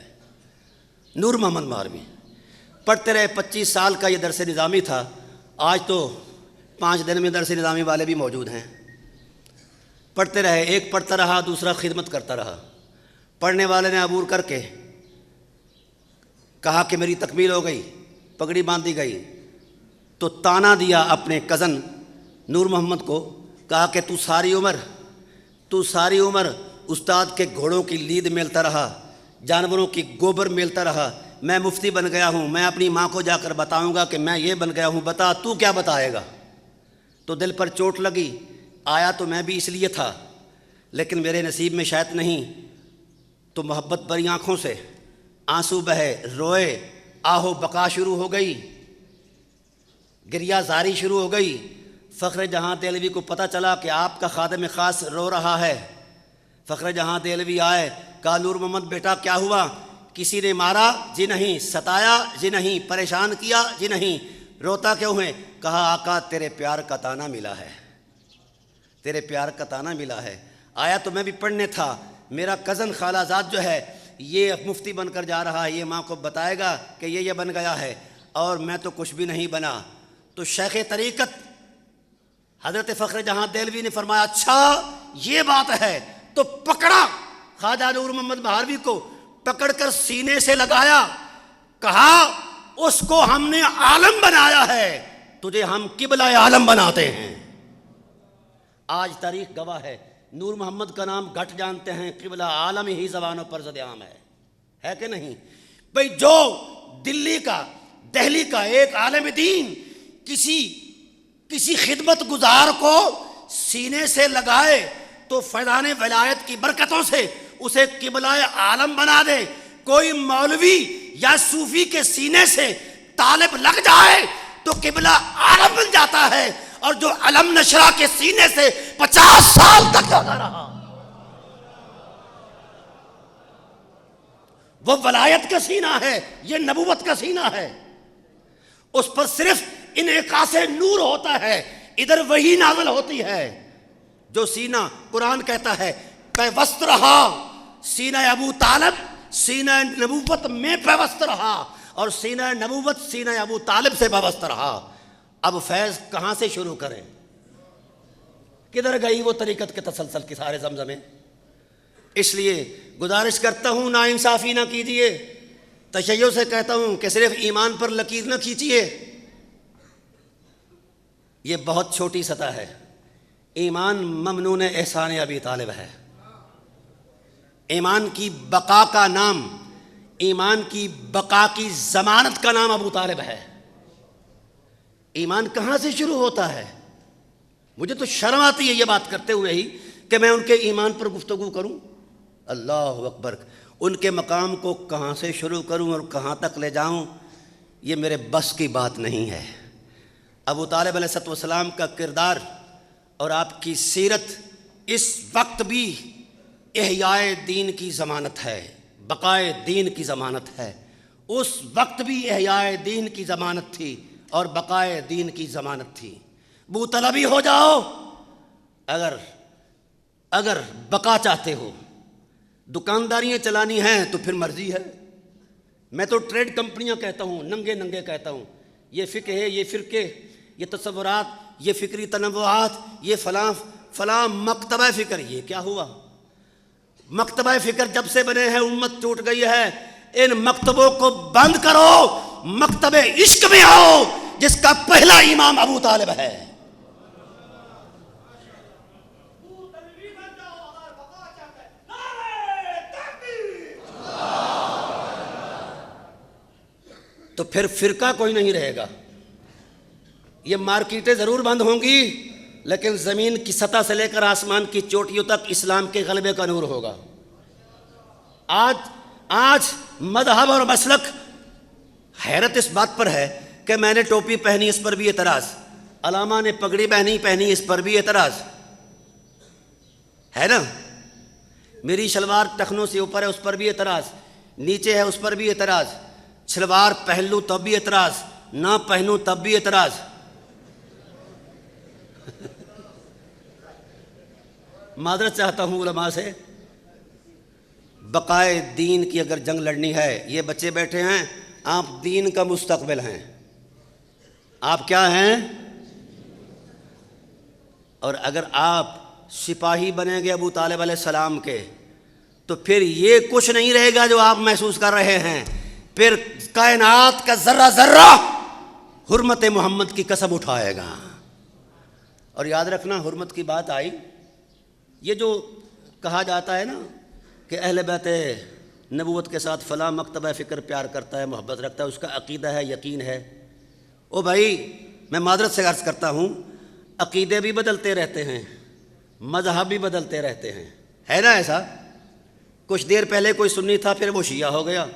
Speaker 1: نور محمد مہاروی۔ پڑھتے رہے، 25 سال کا یہ درس نظامی تھا، آج تو 5 دن میں درس نظامی والے بھی موجود ہیں۔ پڑھتے رہے، ایک پڑھتا رہا، دوسرا خدمت کرتا رہا۔ پڑھنے والے نے عبور کر کے کہا کہ میری تکمیل ہو گئی، پگڑی باندھی گئی، تو تانا دیا اپنے کزن نور محمد کو، کہا کہ تو ساری عمر استاد کے گھوڑوں کی لید میلتا رہا، جانوروں کی گوبر میلتا رہا، میں مفتی بن گیا ہوں، میں اپنی ماں کو جا کر بتاؤں گا کہ میں یہ بن گیا ہوں، بتا تو کیا بتائے گا؟ تو دل پر چوٹ لگی، آیا تو میں بھی اس لیے تھا، لیکن میرے نصیب میں شاید نہیں۔ تو محبت بری آنکھوں سے آنسو بہے، روئے، آہو بقا شروع ہو گئی، گریہ زاری شروع ہو گئی۔ فخر جہاں دہلوی کو پتہ چلا کہ آپ کا خادم خاص رو رہا ہے۔ فخر جہاں دہلوی آئے، کہا نور محمد بیٹا کیا ہوا؟ کسی نے مارا؟ جی نہیں۔ ستایا؟ جی نہیں۔ پریشان کیا؟ جی نہیں۔ روتا کیوں ہے؟ کہا آقا تیرے پیار کا تانا ملا ہے، تیرے پیار کا تانا ملا ہے۔ آیا تو میں بھی پڑھنے تھا، میرا کزن خالہ زاد جو ہے یہ مفتی بن کر جا رہا ہے، یہ ماں کو بتائے گا کہ یہ بن گیا ہے، اور میں تو کچھ بھی نہیں بنا۔ تو شیخ طریقت حضرت فخر جہاں دہلوی نے فرمایا اچھا یہ بات ہے، تو پکڑا خواجہ نور محمد مہاروی کو، پکڑ کر سینے سے لگایا، کہا اس کو ہم نے عالم بنایا ہے، تجھے ہم قبلہ عالم بناتے ہیں۔ آج تاریخ گواہ ہے، نور محمد کا نام گھٹ جانتے ہیں، قبلہ عالم ہی زبانوں پر زد عام ہے کہ نہیں؟ بھئی جو دہلی کا ایک عالم دین کسی خدمت گزار کو سینے سے لگائے تو فیضان ولایت کی برکتوں سے اسے قبلہ عالم بنا دے، کوئی مولوی یا صوفی کے سینے سے طالب لگ جائے تو قبلہ عالم بن جاتا ہے، اور جو علم نشرہ کے سینے سے 50 سال تک لگا رہا، وہ ولایت کا سینہ ہے، یہ نبوت کا سینہ ہے، اس پر صرف انعکاس نور ہوتا ہے، ادھر وہی نازل ہوتی ہے۔ جو سینہ قرآن کہتا ہے پیوست رہا، سینہ ابو طالب سینہ نبوت میں پیوست رہا، اور سینہ نبوت سینہ ابو طالب سے پیوست رہا۔ اب فیض کہاں سے شروع کریں؟ کدھر گئی وہ طریقت کے تسلسل کی سارے زمزمیں؟ اس لیے گزارش کرتا ہوں ناانصافی نہ کیجیے، تشیع سے کہتا ہوں کہ صرف ایمان پر لکیر نہ کھینچیے، یہ بہت چھوٹی سطح ہے۔ ایمان ممنون احسان ابی طالب ہے، ایمان کی بقا کا نام، ایمان کی بقا کی ضمانت کا نام ابو طالب ہے۔ ایمان کہاں سے شروع ہوتا ہے؟ مجھے تو شرم آتی ہے یہ بات کرتے ہوئے ہی کہ میں ان کے ایمان پر گفتگو کروں۔ اللہ اکبر، ان کے مقام کو کہاں سے شروع کروں اور کہاں تک لے جاؤں، یہ میرے بس کی بات نہیں ہے۔ ابو طالب علیہ السلام کا کردار اور آپ کی سیرت اس وقت بھی احیاء دین کی ضمانت ہے، بقائے دین کی ضمانت ہے۔ اس وقت بھی احیاء دین کی ضمانت تھی اور بقائے دین کی ضمانت تھی۔ بو طلبی ہو جاؤ اگر بقا چاہتے ہو، دکانداریاں چلانی ہیں تو پھر مرضی ہے۔ میں تو ٹریڈ کمپنیاں کہتا ہوں، ننگے ننگے کہتا ہوں، یہ فقہ ہے، یہ فرقے، یہ تصورات، یہ فکری تنوعات، یہ فلاں مکتبہ فکر، یہ کیا ہوا؟ مکتبہ فکر جب سے بنے ہیں امت ٹوٹ گئی ہے۔ ان مکتبوں کو بند کرو، مکتبہ عشق میں آؤ جس کا پہلا امام ابو طالب ہے۔ تو پھر فرقہ کوئی نہیں رہے گا۔ یہ مارکیٹیں ضرور بند ہوں گی، لیکن زمین کی سطح سے لے کر آسمان کی چوٹیوں تک اسلام کے غلبے کا نور ہوگا۔ آج مذہب اور مسلک، حیرت اس بات پر ہے کہ میں نے ٹوپی پہنی، اس پر بھی اعتراض، علامہ نے پگڑی پہنی، اس پر بھی اعتراض ہے نا، میری شلوار ٹخنوں سے اوپر ہے، اس پر بھی اعتراض، نیچے ہے اس پر بھی اعتراض، شلوار پہن لوں تب بھی اعتراض، نہ پہنوں تب بھی اعتراض۔ معذرت چاہتا ہوں علماء سے، بقائے دین کی اگر جنگ لڑنی ہے، یہ بچے بیٹھے ہیں، آپ دین کا مستقبل ہیں، آپ کیا ہیں؟ اور اگر آپ سپاہی بنیں گے ابو طالب علیہ السلام کے، تو پھر یہ کچھ نہیں رہے گا جو آپ محسوس کر رہے ہیں، پھر کائنات کا ذرہ ذرہ حرمت محمد کی قسم اٹھائے گا۔ اور یاد رکھنا، حرمت کی بات آئی، یہ جو کہا جاتا ہے نا کہ اہل بیت نبوت کے ساتھ فلاں مکتبہ فکر پیار کرتا ہے، محبت رکھتا ہے، اس کا عقیدہ ہے، یقین ہے۔ او بھائی، میں معذرت سے عرض کرتا ہوں، عقیدے بھی بدلتے رہتے ہیں، مذہب بھی بدلتے رہتے ہیں، ہے نا ایسا؟ کچھ دیر پہلے کوئی سنی تھا، پھر وہ شیعہ ہو گیا،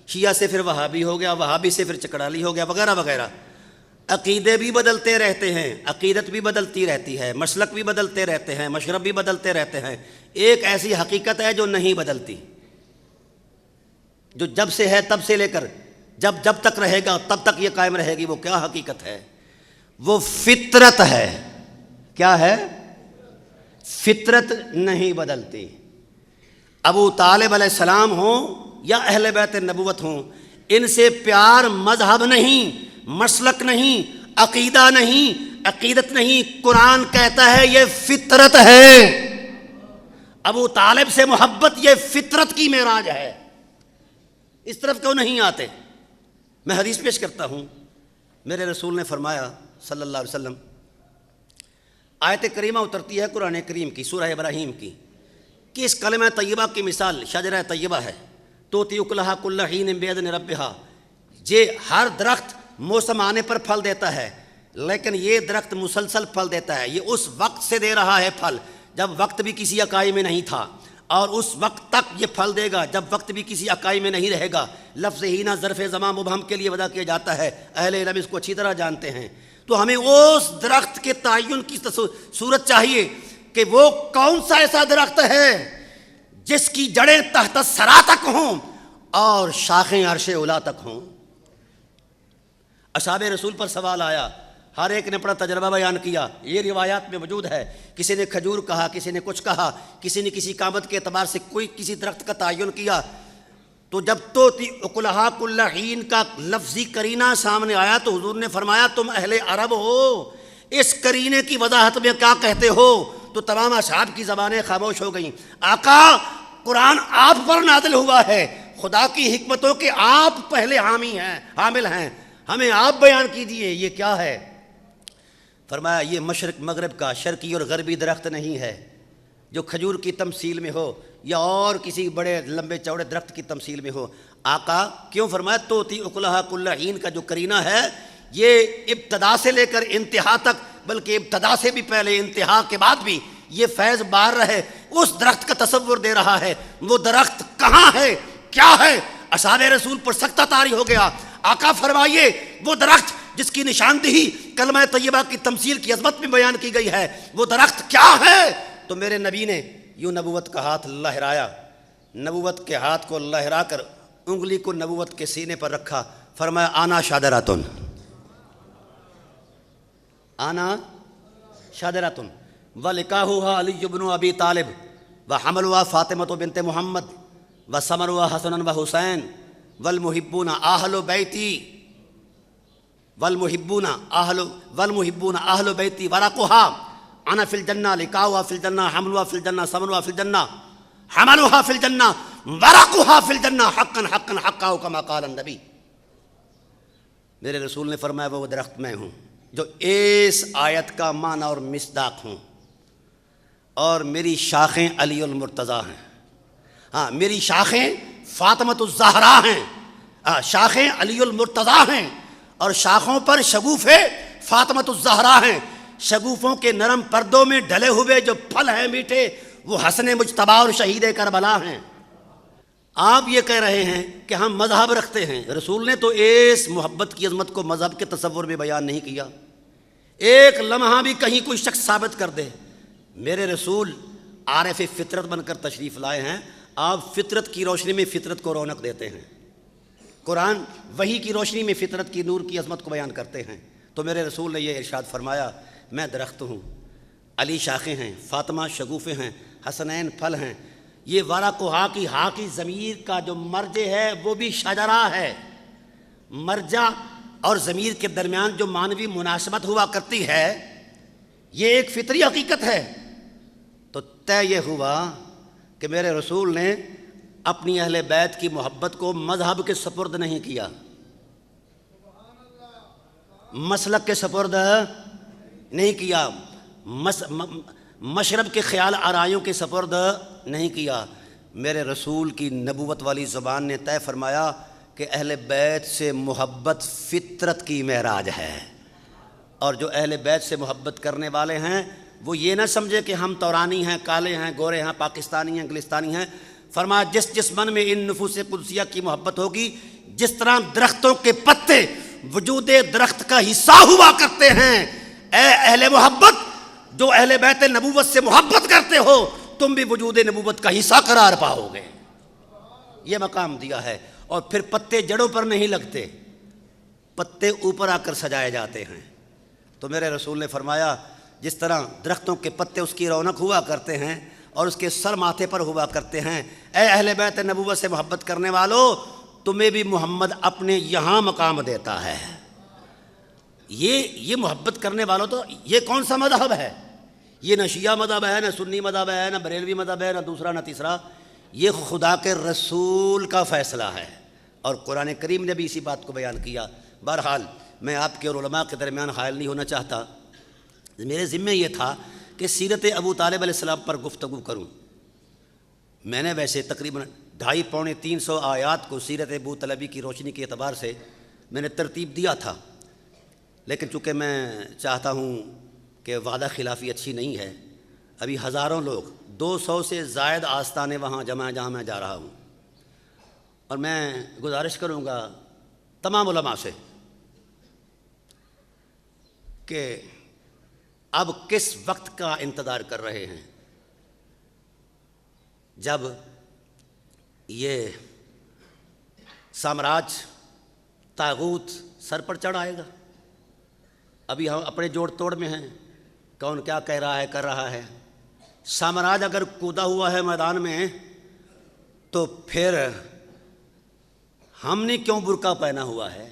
Speaker 1: شیعہ سے پھر وہابی ہو گیا، وہابی سے پھر چکڑالی ہو گیا، وغیرہ وغیرہ۔ عقیدے بھی بدلتے رہتے ہیں، عقیدت بھی بدلتی رہتی ہے، مسلک بھی بدلتے رہتے ہیں، مشرب بھی بدلتے رہتے ہیں۔ ایک ایسی حقیقت ہے جو نہیں بدلتی، جو جب سے ہے تب سے لے کر جب تک رہے گا تب تک یہ قائم رہے گی۔ وہ کیا حقیقت ہے؟ وہ فطرت ہے۔ کیا ہے؟ فطرت نہیں بدلتی۔ ابو طالب علیہ السلام ہوں یا اہل بیت نبوت ہوں، ان سے پیار مذہب نہیں، مسلک نہیں، عقیدہ نہیں، عقیدت نہیں، قرآن کہتا ہے یہ فطرت ہے۔ ابو طالب سے محبت یہ فطرت کی معراج ہے، اس طرف کیوں نہیں آتے؟ میں حدیث پیش کرتا ہوں، میرے رسول نے فرمایا صلی اللہ علیہ وسلم، آیت کریمہ اترتی ہے قرآن کریم کی، سورہ ابراہیم کی، کہ اس کلمہ طیبہ کی مثال شجرہ طیبہ ہے، توتی اکلہا کل حین بإذن ربہا، یہ ہر درخت موسم آنے پر پھل دیتا ہے، لیکن یہ درخت مسلسل پھل دیتا ہے۔ یہ اس وقت سے دے رہا ہے پھل جب وقت بھی کسی اکائی میں نہیں تھا، اور اس وقت تک یہ پھل دے گا جب وقت بھی کسی اکائی میں نہیں رہے گا۔ لفظ ہینا ظرف زمان مبہم کے لیے وضع کیا جاتا ہے، اہل علم اس کو اچھی طرح جانتے ہیں۔ تو ہمیں اس درخت کے تعین کی صورت چاہیے کہ وہ کون سا ایسا درخت ہے جس کی جڑیں تحت ثرا تک ہوں، اور شاخیں عرش اولا تک ہوں۔ اصحاب رسول پر سوال آیا، ہر ایک نے اپنا تجربہ بیان کیا، یہ روایات میں موجود ہے، کسی نے کھجور کہا، کسی نے کچھ کہا، کسی نے کسی قامت کے اعتبار سے کوئی کسی درخت کا تعین کیا۔ تو جب توتی اکلہا کل حین کا لفظی قرینہ سامنے آیا تو حضور نے فرمایا تم اہل عرب ہو، اس قرینے کی وضاحت میں کیا کہتے ہو؟ تو تمام اصحاب کی زبانیں خاموش ہو گئیں۔ آقا قرآن آپ پر نازل ہوا ہے، خدا کی حکمتوں کے آپ پہلے حامل ہیں، ہمیں آپ بیان کیجیے یہ کیا ہے؟ فرمایا یہ مشرق مغرب کا شرقی اور غربی درخت نہیں ہے جو کھجور کی تمثیل میں ہو یا اور کسی بڑے لمبے چوڑے درخت کی تمثیل میں ہو۔ آقا کیوں؟ فرمایا توتی اکلہا کل حین کا جو قرینہ ہے یہ ابتدا سے لے کر انتہا تک، بلکہ ابتدا سے بھی پہلے انتہا کے بعد بھی یہ فیض بار رہے، اس درخت کا تصور دے رہا ہے۔ وہ درخت کہاں ہے، کیا ہے؟ اصحاب رسول پر سختہ طاری ہو گیا۔ آقا فرمائیے وہ درخت جس کی نشاندہی کلمہ طیبہ کی تمثیل کی عظمت میں بیان کی گئی ہے، وہ درخت کیا ہے؟ تو میرے نبی نے یوں نبوت کا ہاتھ لہرایا، نبوت کے ہاتھ کو لہرا کر انگلی کو نبوت کے سینے پر رکھا، فرمایا آنا شادراتن، آنا شادراتن ولکاہوہا علی بن ابی طالب وحملوہا فاطمہ بنت محمد وثمروا حسن و حسین والمحبون اہل بیتی والمحبون اہل بیتی ورقھا انا فی الجنہ لقاؤہا فی الجنہ حملوہا فی الجنہ ثمرها فی الجنہ حملوہا فی الجنہ ورقھا فی الجنہ حقا حقا حقا کما قال النبی۔ میرے رسول نے فرمایا وہ درخت میں ہوں جو اس آیت کا معنی اور مصداق ہوں، اور میری شاخیں علی المرتضیٰ ہیں، ہاں میری شاخیں فاطمۃ الزہرا ہیں، شاخیں علی المرتضیٰ ہیں، اور شاخوں پر شگوفے فاطمۃ الزہرا ہیں۔ شگوفوں کے نرم پردوں میں ڈھلے ہوئے جو پھل ہیں میٹھے وہ حسن مجتبیٰ اور شہید کربلا ہیں۔ آپ یہ کہہ رہے ہیں کہ ہم مذہب رکھتے ہیں، رسول نے تو اس محبت کی عظمت کو مذہب کے تصور میں بیان نہیں کیا۔ ایک لمحہ بھی کہیں کوئی شخص ثابت کر دے، میرے رسول عارف فطرت بن کر تشریف لائے ہیں، آپ فطرت کی روشنی میں فطرت کو رونق دیتے ہیں، قرآن وحی کی روشنی میں فطرت کی نور کی عظمت کو بیان کرتے ہیں۔ تو میرے رسول نے یہ ارشاد فرمایا میں درخت ہوں، علی شاخیں ہیں، فاطمہ شگوفے ہیں، حسنین پھل ہیں۔ یہ ورقھا کی ہا کی ضمیر کا جو مرجع ہے وہ بھی شجرہ ہے، مرجع اور ضمیر کے درمیان جو معنوی مناسبت ہوا کرتی ہے یہ ایک فطری حقیقت ہے۔ تو طے یہ ہوا کہ میرے رسول نے اپنی اہل بیت کی محبت کو مذہب کے سپرد نہیں کیا، مسلک کے سپرد نہیں کیا، مشرب کے خیال آرائیوں کے سپرد نہیں کیا۔ میرے رسول کی نبوت والی زبان نے طے فرمایا کہ اہل بیت سے محبت فطرت کی معراج ہے، اور جو اہل بیت سے محبت کرنے والے ہیں وہ یہ نہ سمجھے کہ ہم تورانی ہیں، کالے ہیں، گورے ہیں، پاکستانی ہیں، انگلستانی ہیں۔ فرمایا جس من میں ان نفوس قدسیہ کی محبت ہوگی، جس طرح درختوں کے پتے وجود درخت کا حصہ ہوا کرتے ہیں، اے اہل محبت جو اہل بیت نبوت سے محبت کرتے ہو تم بھی وجود نبوت کا حصہ قرار پاؤ گے، یہ مقام دیا ہے۔ اور پھر پتے جڑوں پر نہیں لگتے، پتے اوپر آ کر سجائے جاتے ہیں۔ تو میرے رسول نے فرمایا جس طرح درختوں کے پتے اس کی رونق ہوا کرتے ہیں اور اس کے سر ماتھے پر ہوا کرتے ہیں، اے اہل بیت نبوت سے محبت کرنے والو تمہیں بھی محمد اپنے یہاں مقام دیتا ہے۔ یہ محبت کرنے والوں تو یہ کون سا مذہب ہے؟ یہ نہ شیعہ مذہب ہے، نہ سنی مذہب ہے، نہ بریلوی مذہب ہے، نہ دوسرا نہ تیسرا، یہ خدا کے رسول کا فیصلہ ہے، اور قرآن کریم نے بھی اسی بات کو بیان کیا۔ بہرحال میں آپ کے اور علماء کے درمیان حائل نہیں ہونا چاہتا، میرے ذمہ یہ تھا کہ سیرت ابو طالب علیہ السلام پر گفتگو کروں۔ میں نے ویسے تقریباً 250-300 آیات کو سیرت ابو طالبی کی روشنی کے اعتبار سے میں نے ترتیب دیا تھا، لیکن چونکہ میں چاہتا ہوں کہ وعدہ خلافی اچھی نہیں ہے، ابھی ہزاروں لوگ 200 سے زائد آستانے وہاں جمع ہیں جہاں میں جا رہا ہوں، اور میں گزارش کروں گا تمام علماء سے کہ اب کس وقت کا انتظار کر رہے ہیں جب یہ سامراج طاغوت سر پر چڑھ آئے گا. ابھی ہم اپنے جوڑ توڑ میں ہیں، کون کیا کہہ رہا ہے کر رہا ہے. سامراج اگر کودا ہوا ہے میدان میں تو پھر ہم نے کیوں برقع پہنا ہوا ہے؟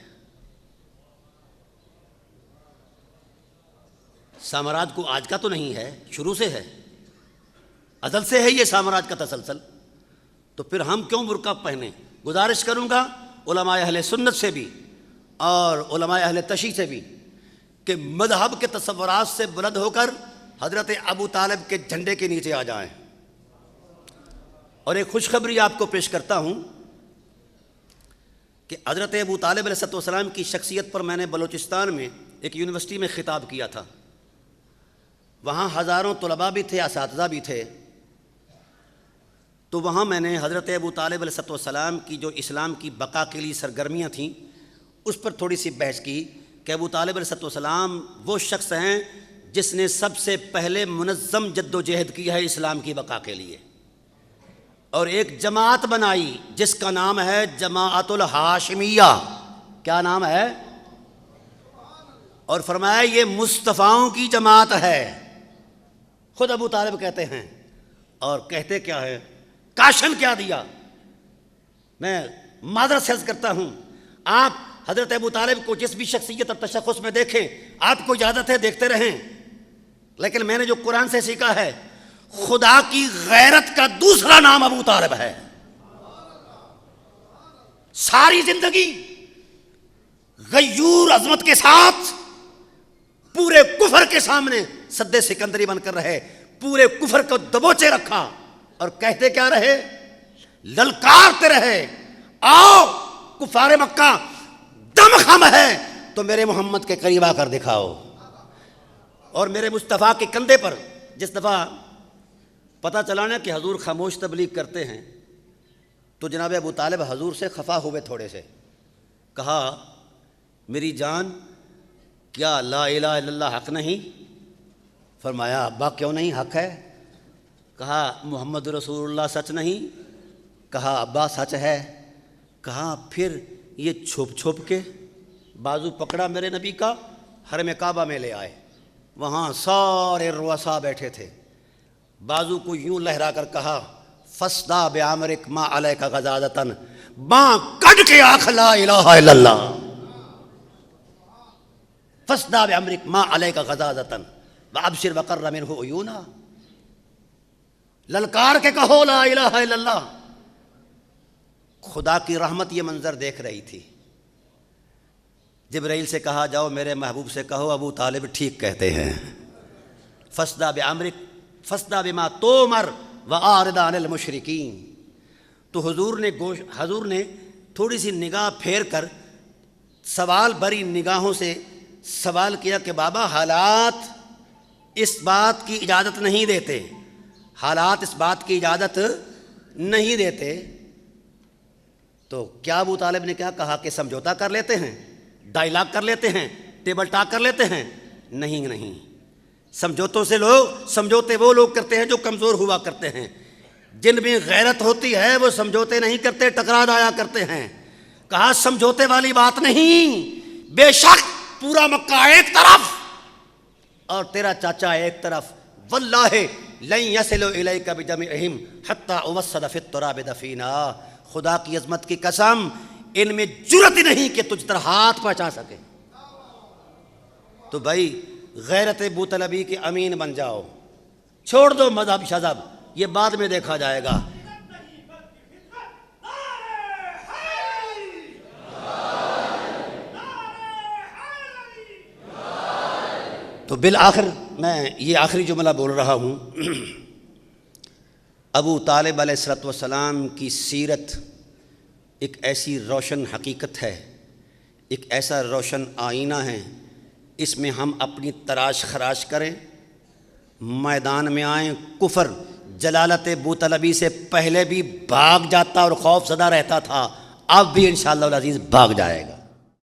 Speaker 1: سامراج کو آج کا تو نہیں ہے، شروع سے ہے، ازل سے ہے یہ سامراج کا تسلسل. تو پھر ہم کیوں برقع پہنے؟ گزارش کروں گا علماء اہل سنت سے بھی اور علماء اہل تشیع سے بھی کہ مذہب کے تصورات سے بلند ہو کر حضرت ابو طالب کے جھنڈے کے نیچے آ جائیں. اور ایک خوشخبری آپ کو پیش کرتا ہوں کہ حضرت ابو طالب علیہ السلام کی شخصیت پر میں نے بلوچستان میں ایک یونیورسٹی میں خطاب کیا تھا. وہاں ہزاروں طلباء بھی تھے، اساتذہ بھی تھے. تو وہاں میں نے حضرت ابو طالب علیہ السلام کی جو اسلام کی بقا کے لیے سرگرمیاں تھیں اس پر تھوڑی سی بحث کی کہ ابو طالب علیہ السلام وہ شخص ہیں جس نے سب سے پہلے منظم جد و جہد کی ہے اسلام کی بقا کے لیے، اور ایک جماعت بنائی جس کا نام ہے جماعت الہاشمیہ. کیا نام ہے؟ اور فرمایا یہ مصطفیٰؤں کی جماعت ہے. خود ابو طالب کہتے ہیں. اور کہتے کیا ہے؟ کاشن کیا دیا. میں معذرت سے عرض کرتا ہوں، آپ حضرت ابو طالب کو جس بھی شخصیت اور تشخص میں دیکھیں، آپ کو اجازت ہے دیکھتے رہیں، لیکن میں نے جو قرآن سے سیکھا ہے، خدا کی غیرت کا دوسرا نام ابو طالب ہے. ساری زندگی غیور عظمت کے ساتھ پورے کفر کے سامنے سد سکندری بن کر رہے، پورے کفر کو دبوچے رکھا اور کہتے کیا رہے؟ للکارتے رہے، آؤ کفار مکہ دم خم ہے تو میرے محمد کے قریب آ کر دکھاؤ. اور میرے مصطفیٰ کے کندھے پر جس دفعہ پتہ چلانا کہ حضور خاموش تبلیغ کرتے ہیں تو جناب ابو طالب حضور سے خفا ہوئے تھوڑے سے. کہا میری جان کیا لا الہ الا اللہ حق نہیں؟ فرمایا ابا کیوں نہیں، حق ہے. کہا محمد رسول اللہ سچ نہیں؟ کہا ابا سچ ہے. کہا پھر یہ چھپ چھپ کے بازو پکڑا میرے نبی کا، حرم کعبہ میں لے آئے. وہاں سارے رؤساء بیٹھے تھے. بازو کو یوں لہرا کر کہا فصدا بعمرک ما علیک غضاضۃ، باں کڈ کے آنکھ لا الہ الا اللہ. فصدا بعمرک ما علیک غضاضۃ وابشر وقر منہ عیونا. للکار کے کہو لا الہ الا اللہ. خدا کی رحمت یہ منظر دیکھ رہی تھی. جبرائیل سے کہا جاؤ میرے محبوب سے کہو ابو طالب ٹھیک کہتے ہیں. فصدا بعمرک فصدا بما تومر واعرض عن المشرکین. تو حضور نے تھوڑی سی نگاہ پھیر کر سوال بری نگاہوں سے سوال کیا کہ بابا حالات اس بات کی اجازت نہیں دیتے، حالات اس بات کی اجازت نہیں دیتے. تو کیا ابو طالب نے کیا کہا کہ سمجھوتا کر لیتے ہیں، ڈائلاگ کر لیتے ہیں، ٹیبل ٹاک کر لیتے ہیں؟ نہیں، سمجھوتے وہ لوگ کرتے ہیں جو کمزور ہوا کرتے ہیں. جن میں غیرت ہوتی ہے وہ سمجھوتے نہیں کرتے، ٹکرا جایا کرتے ہیں. کہا سمجھوتے والی بات نہیں، بے شک پورا مکہ ایک طرف اور تیرا چاچا ایک طرف. واللہ لن یصلوا الیک بجمعہم حتی اوسد فی التراب دفینا. خدا کی عظمت کی قسم ان میں جرت نہیں کہ تجھ طرح ہاتھ پہنچا سکے. تو بھائی غیرت بوطلبی کے امین بن جاؤ، چھوڑ دو مذہب شذب، یہ بعد میں دیکھا جائے گا. تو بالآخر میں یہ آخری جملہ بول رہا ہوں. ابو طالب علیہ السلام کی سیرت ایک ایسی روشن حقیقت ہے، ایک ایسا روشن آئینہ ہے. اس میں ہم اپنی تراش خراش کریں، میدان میں آئیں. کفر جلالت بوطلبی سے پہلے بھی بھاگ جاتا اور خوف زدہ رہتا تھا، اب بھی انشاءاللہ العزیز بھاگ جائے گا.